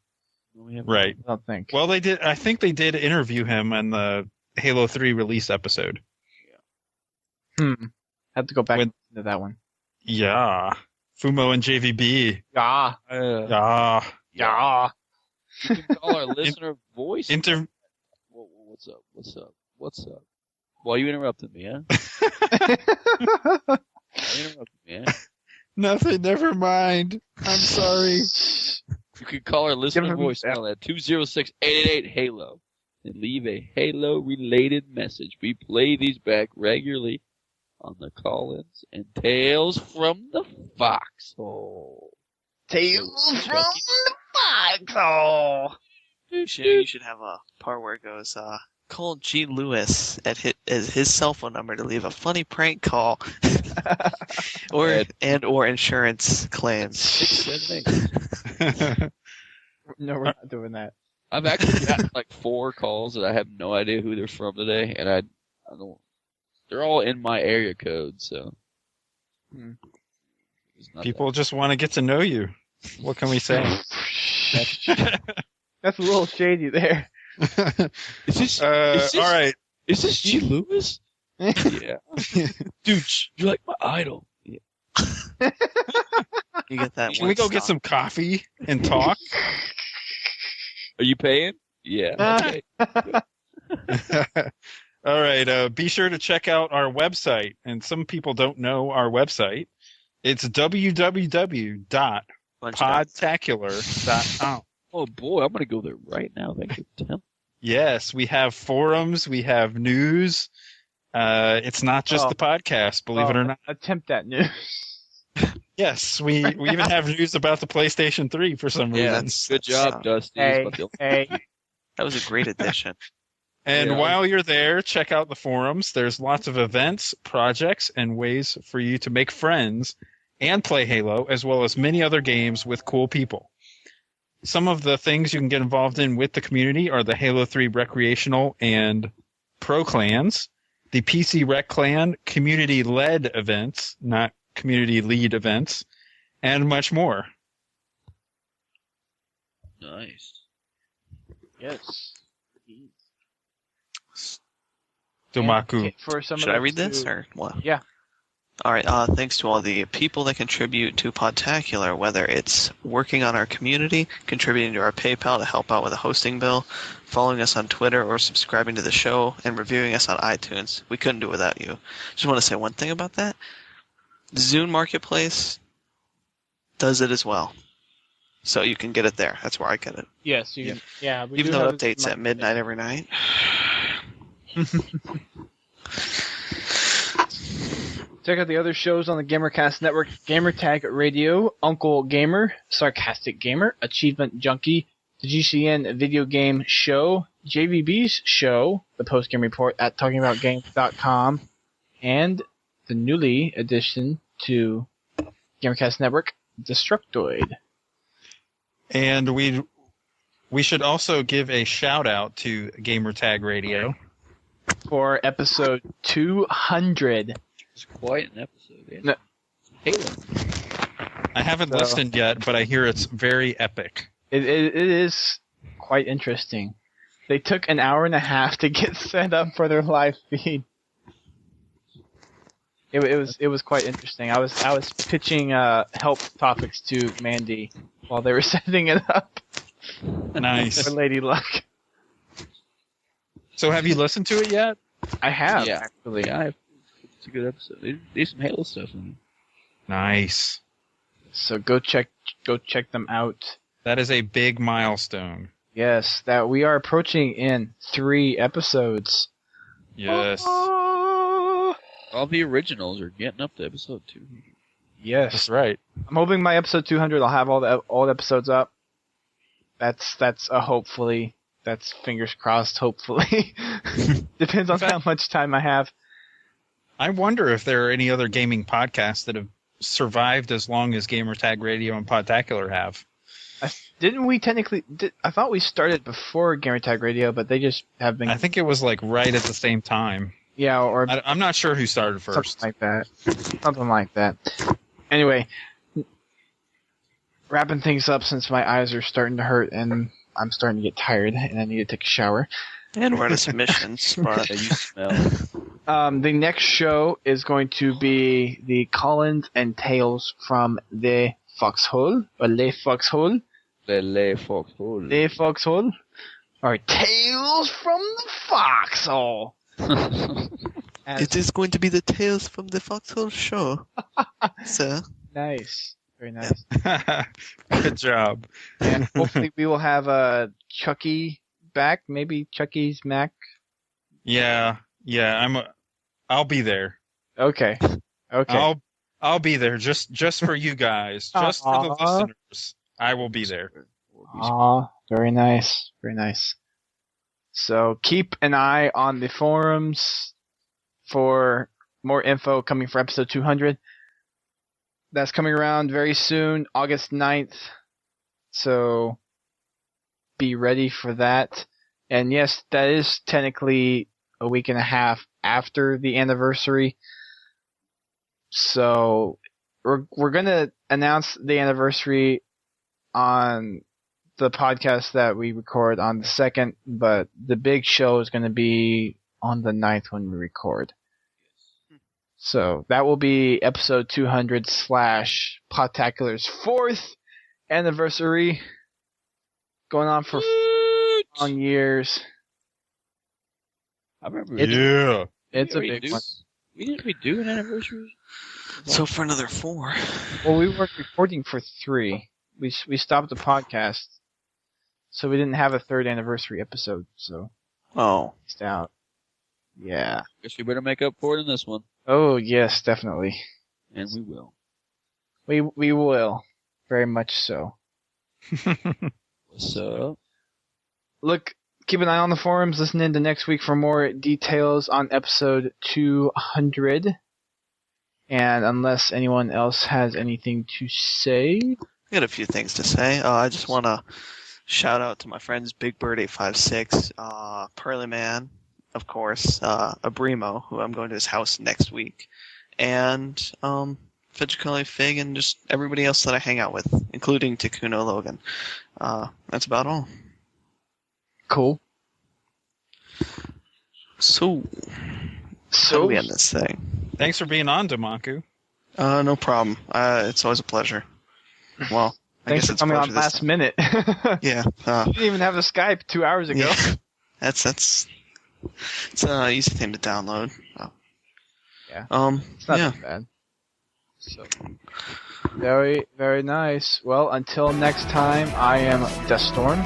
Speaker 5: Right.
Speaker 4: I don't think.
Speaker 5: Well, I think they did interview him in the Halo 3 release episode.
Speaker 4: Have to go back into that one.
Speaker 5: Yeah. Fumo and JVB.
Speaker 4: Yeah.
Speaker 5: Yeah.
Speaker 4: Yeah.
Speaker 6: you can call our listener voice. What's up? Well, you interrupted me, huh? You interrupted me, huh?
Speaker 5: Nothing, never mind. I'm sorry.
Speaker 6: You can call our listener voicemail at 206-888-HALO and leave a Halo-related message. We play these back regularly on the call-ins and Tales from the Foxhole.
Speaker 4: Tales from the Foxhole.
Speaker 1: You should have a part where it goes, call GLewis at his cell phone number to leave a funny prank call. or insurance claims.
Speaker 4: No, we're not doing that.
Speaker 6: I've actually gotten like 4 calls that I have no idea who they're from today, and I don't. They're all in my area code, so.
Speaker 5: People just want to get to know you. What can we say?
Speaker 4: That's a little shady there.
Speaker 6: Is this
Speaker 5: all right.
Speaker 6: Is this GLewis? Yeah. Dude, you're like my idol. Yeah.
Speaker 1: You get that.
Speaker 5: Can we go get some coffee and talk?
Speaker 6: Are you paying? Yeah. Okay.
Speaker 5: All right. Be sure to check out our website. And some people don't know our website. It's www.podtacular.com.
Speaker 6: Oh boy, I'm gonna go there right now. Thank you, Tim.
Speaker 5: Yes, we have forums, we have news. It's not just the podcast, believe it or not.
Speaker 4: Attempt that news.
Speaker 5: Yes, we even have news about the PlayStation 3 for some reason.
Speaker 6: Good job, Dusty.
Speaker 4: Hey.
Speaker 1: That was a great addition.
Speaker 5: And while you're there, check out the forums. There's lots of events, projects, and ways for you to make friends and play Halo, as well as many other games with cool people. Some of the things you can get involved in with the community are the Halo 3 recreational and pro clans, the PC Rec Clan community-led events, not community lead events, and much more.
Speaker 6: Nice.
Speaker 4: Yes.
Speaker 5: Domaku.
Speaker 1: Should I read this or what?
Speaker 4: Yeah.
Speaker 1: All right. Thanks to all the people that contribute to Podtacular, whether it's working on our community, contributing to our PayPal to help out with a hosting bill, following us on Twitter, or subscribing to the show and reviewing us on iTunes. We couldn't do it without you. Just want to say one thing about that. Zune Marketplace does it as well. So you can get it there. That's where I get it.
Speaker 4: Yes, you can. Yeah.
Speaker 1: Even though it updates at midnight every night.
Speaker 4: Check out the other shows on the GamerCast Network: Gamertag Radio, Uncle Gamer, Sarcastic Gamer, Achievement Junkie, the GCN Video Game Show, JVB's show, the Post Game Report at TalkingAboutGames.com, and the newly addition to GamerCast Network, Destructoid.
Speaker 5: And we should also give a shout out to Gamertag Radio
Speaker 4: for episode 200.
Speaker 6: It's quite an episode. Yeah.
Speaker 4: No.
Speaker 6: Halo.
Speaker 5: I haven't listened yet, but I hear it's very epic.
Speaker 4: It is quite interesting. They took an hour and a half to get set up for their live feed. It was quite interesting. I was pitching help topics to Mandy while they were setting it up.
Speaker 5: Nice.
Speaker 4: For Lady Luck.
Speaker 5: So have you listened to it yet?
Speaker 4: I have, actually.
Speaker 6: Yeah, it's a good episode. There's some Halo stuff in it.
Speaker 5: Nice.
Speaker 4: So go check them out.
Speaker 5: That is a big milestone.
Speaker 4: Yes, that we are approaching in 3 episodes.
Speaker 5: Yes.
Speaker 6: All the originals are getting up to episode 2.
Speaker 4: Yes.
Speaker 5: That's right.
Speaker 4: I'm hoping by episode 200 I'll have all the episodes up. That's a hopefully. That's fingers crossed, hopefully. Depends on how much time I have.
Speaker 5: I wonder if there are any other gaming podcasts that have survived as long as Gamertag Radio and Podtacular have.
Speaker 4: Didn't we technically... I thought we started before Gamertag Radio, but they just have been...
Speaker 5: I think it was like right at the same time.
Speaker 4: Yeah, or...
Speaker 5: I'm not sure who started first.
Speaker 4: Something like that. Anyway, wrapping things up since my eyes are starting to hurt and I'm starting to get tired and I need to take a shower.
Speaker 1: And we're at a submission spot.
Speaker 6: You smell.
Speaker 4: The next show is going to be the Collins and Tales from the Foxhole, or Le Foxhole.
Speaker 6: Le Foxhole.
Speaker 4: Le Foxhole. Or Tales from the Foxhole.
Speaker 1: It is going to be the Tales from the Foxhole show, sir.
Speaker 4: Nice. Very nice.
Speaker 5: Good job.
Speaker 4: And hopefully we will have Chucky back. Maybe Chucky's Mac.
Speaker 5: Yeah. I'll be there.
Speaker 4: Okay.
Speaker 5: I'll be there just for you guys, just for the listeners. I will be there.
Speaker 4: Aw, very nice. Very nice. So keep an eye on the forums for more info coming for episode 200. That's coming around very soon, August 9th. So be ready for that. And yes, that is technically a week and a half after the anniversary. So we're going to announce the anniversary on the podcast that we record on the 2nd, but the big show is going to be on the 9th when we record. So that will be episode 200 / Podtacular's 4th anniversary, going on for long years.
Speaker 6: I remember.
Speaker 4: It's a big one.
Speaker 6: Didn't we do an anniversary?
Speaker 1: So for another 4.
Speaker 4: Well, we weren't recording for 3. We stopped the podcast, so we didn't have a 3rd anniversary episode. So
Speaker 1: Oh.
Speaker 4: it's out. Yeah.
Speaker 6: Guess we better make up for it in this one.
Speaker 4: Oh yes, definitely.
Speaker 6: And we will.
Speaker 4: We will, very much so.
Speaker 6: What's up?
Speaker 4: Look, keep an eye on the forums. Listen in to next week for more details on episode 200. And unless anyone else has anything to say,
Speaker 1: I got a few things to say. I just want to shout out to my friends Big Bird 856, Pearly Man, of course, Abrimo, who I'm going to his house next week, and Fidgicoli Fig, and just everybody else that I hang out with, including Takuno Logan. That's about all.
Speaker 4: cool.
Speaker 1: So how do we end this thing?
Speaker 5: Thanks for being on, Domaku.
Speaker 1: No problem. It's always a pleasure. Well, I
Speaker 4: Thanks
Speaker 1: guess
Speaker 4: for
Speaker 1: it's
Speaker 4: coming
Speaker 1: a
Speaker 4: on
Speaker 1: pleasure this
Speaker 4: last
Speaker 1: time.
Speaker 4: minute.
Speaker 1: Yeah.
Speaker 4: You didn't even have the Skype 2 hours ago.
Speaker 1: Yeah. That's it's an easy thing to download.
Speaker 4: Yeah. It's not
Speaker 1: Yeah.
Speaker 4: that bad. So, very, very nice. Well, until next time, I am Deathstorm.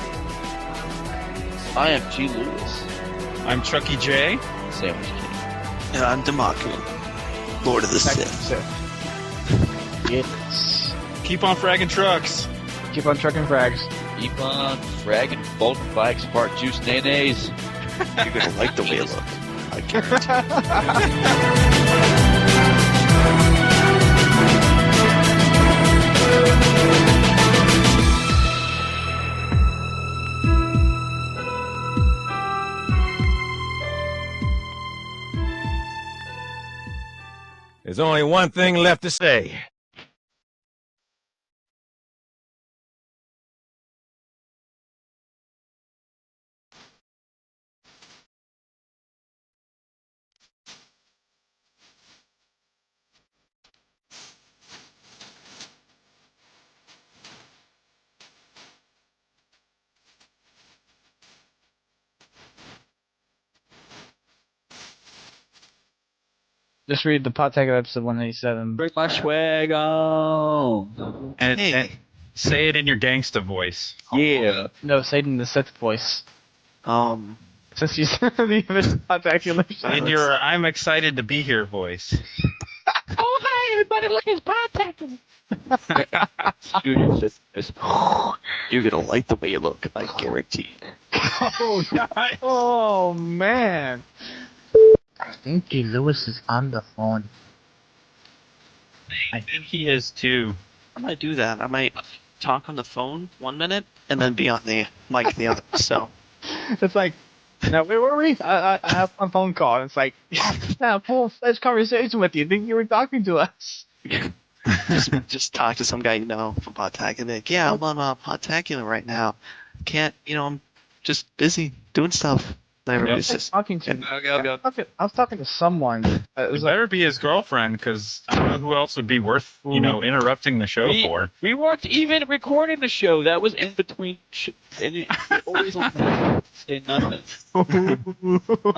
Speaker 6: I am GLewis.
Speaker 5: I'm ChuckieJ.
Speaker 6: Sandwich King.
Speaker 1: And I'm Domaku, Lord of the Sith.
Speaker 4: Yes.
Speaker 5: Keep on fragging trucks.
Speaker 4: Keep on trucking frags.
Speaker 6: Keep on fragging bolting bikes, spark juice, nays.
Speaker 1: You're gonna like the way it looks. I guarantee.
Speaker 7: There's only one thing left to say.
Speaker 4: Just read the Podtacular episode 187.
Speaker 6: Bring my swag on.
Speaker 5: And,
Speaker 1: Hey.
Speaker 5: and say it in your gangsta voice.
Speaker 6: Yeah.
Speaker 4: No, say it in the Sith voice. Since you said the Podtacular show.
Speaker 5: In your I'm excited to be here voice.
Speaker 6: Oh, hi, everybody, look, it's Podtacular. Dude, you're gonna like the way you look, I guarantee.
Speaker 4: Oh, nice. Oh, man. I think GLewis is on the phone.
Speaker 5: I think he is too.
Speaker 1: I might do that. I might talk on the phone 1 minute and then be on the mic the other. So
Speaker 4: It's like, now, where were we? I have one phone call. And it's like, yeah, full-fledged conversation with you. Think you were talking to us.
Speaker 1: just talk to some guy you know from Podtacular. Like, yeah, I'm on Podtacular right now. Can't, I'm just busy doing stuff. And everybody's just
Speaker 4: Talking to.
Speaker 6: Go.
Speaker 4: I was talking to someone. It
Speaker 5: It
Speaker 4: was like,
Speaker 5: better be his girlfriend, because I don't know who else would be worth, interrupting the show for.
Speaker 6: We weren't even recording the show. That was in between. And it always on that. Say nothing. How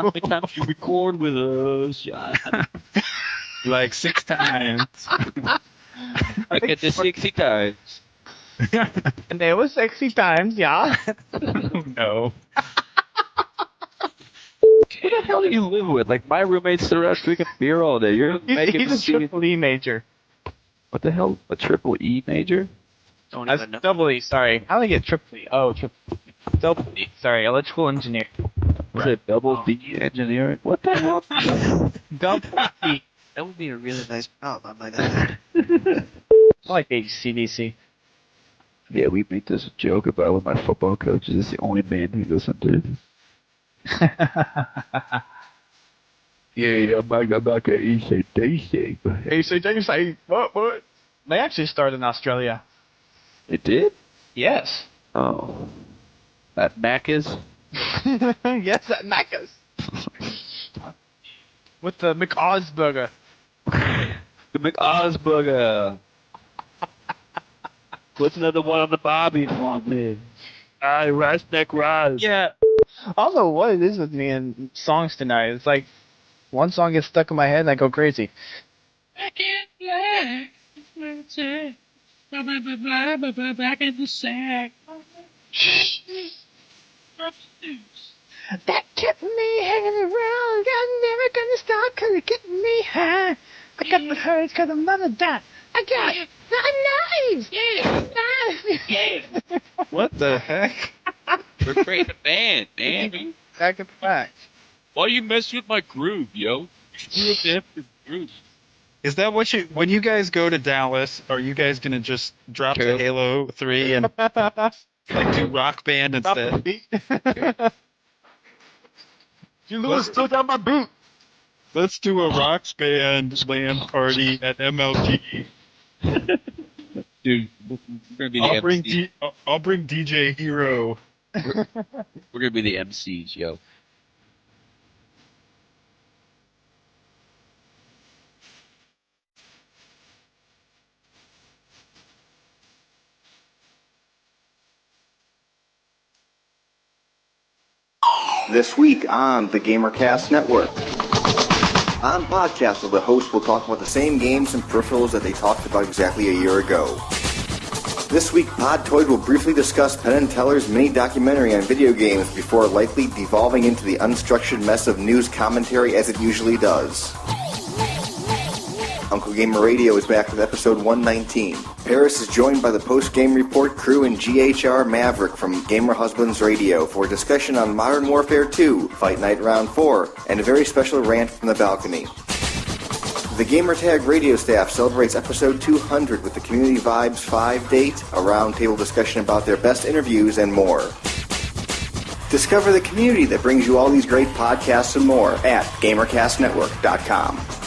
Speaker 6: many times you record with us? Yeah.
Speaker 5: Like 6 times.
Speaker 6: I get this 60 times.
Speaker 4: and there was sexy times, yeah.
Speaker 5: No.
Speaker 6: Who the hell do you live with? Like, my roommate's still around drinking beer all day. You're making
Speaker 4: He's a
Speaker 6: me
Speaker 4: triple E major.
Speaker 6: What the hell? A triple E major?
Speaker 1: don't
Speaker 4: That's
Speaker 1: even know.
Speaker 4: double E, sorry. How did I get triple E? Oh, double E. Sorry, electrical engineer.
Speaker 6: Is it double D engineering? What the hell?
Speaker 4: Double E.
Speaker 1: That would be a really nice job. I might add.
Speaker 4: I like ACDC.
Speaker 6: Yeah, we made this joke about with my football coach. Is the only band he listened to. Yeah, I'm back at ECDC.
Speaker 4: ACDC. What? They actually started in Australia.
Speaker 6: It did?
Speaker 4: Yes.
Speaker 6: Oh. At Macca's?
Speaker 4: Yes, at Macca's. With the McOz burger.
Speaker 6: The McOzburger. What's another one on the Bobby one? Rice neck rise.
Speaker 4: Yeah. I don't know what it is with me and songs tonight. It's like one song gets stuck in my head and I go crazy.
Speaker 6: I can't
Speaker 8: Yeah, that's it. Back in the sack. That kept me hanging around. I'm never gonna stop 'cause it kept me high. I got the hurts 'cause I'm not a dot. I got knives. Yeah.
Speaker 5: What the heck?
Speaker 9: We're creating a band, man.
Speaker 4: Back and back.
Speaker 9: Why you messing with my groove, yo? Screw up the effing groove.
Speaker 5: Is that what when you guys go to Dallas, are you guys gonna just drop to Halo 3 and like do Rock Band instead?
Speaker 2: GLewis took out my boot.
Speaker 5: Let's do a Rock Band LAN party at MLG.
Speaker 9: Dude, we're gonna be the MC.
Speaker 5: I'll bring DJ Hero.
Speaker 9: We're gonna be the MCs, yo.
Speaker 10: This week on the GamerCast Network. On Podtacular, the host will talk about the same games and peripherals that they talked about exactly a year ago. This week, Podtoid will briefly discuss Penn & Teller's mini-documentary on video games before likely devolving into the unstructured mess of news commentary as it usually does. Uncle Gamer Radio is back with episode 119. Paris is joined by the post-game report crew and GHR Maverick from Gamer Husbands Radio for a discussion on Modern Warfare 2, Fight Night Round 4, and a very special rant from the balcony. The Gamertag radio staff celebrates episode 200 with the Community Vibes 5 date, a roundtable discussion about their best interviews, and more. Discover the community that brings you all these great podcasts and more at GamerCastNetwork.com.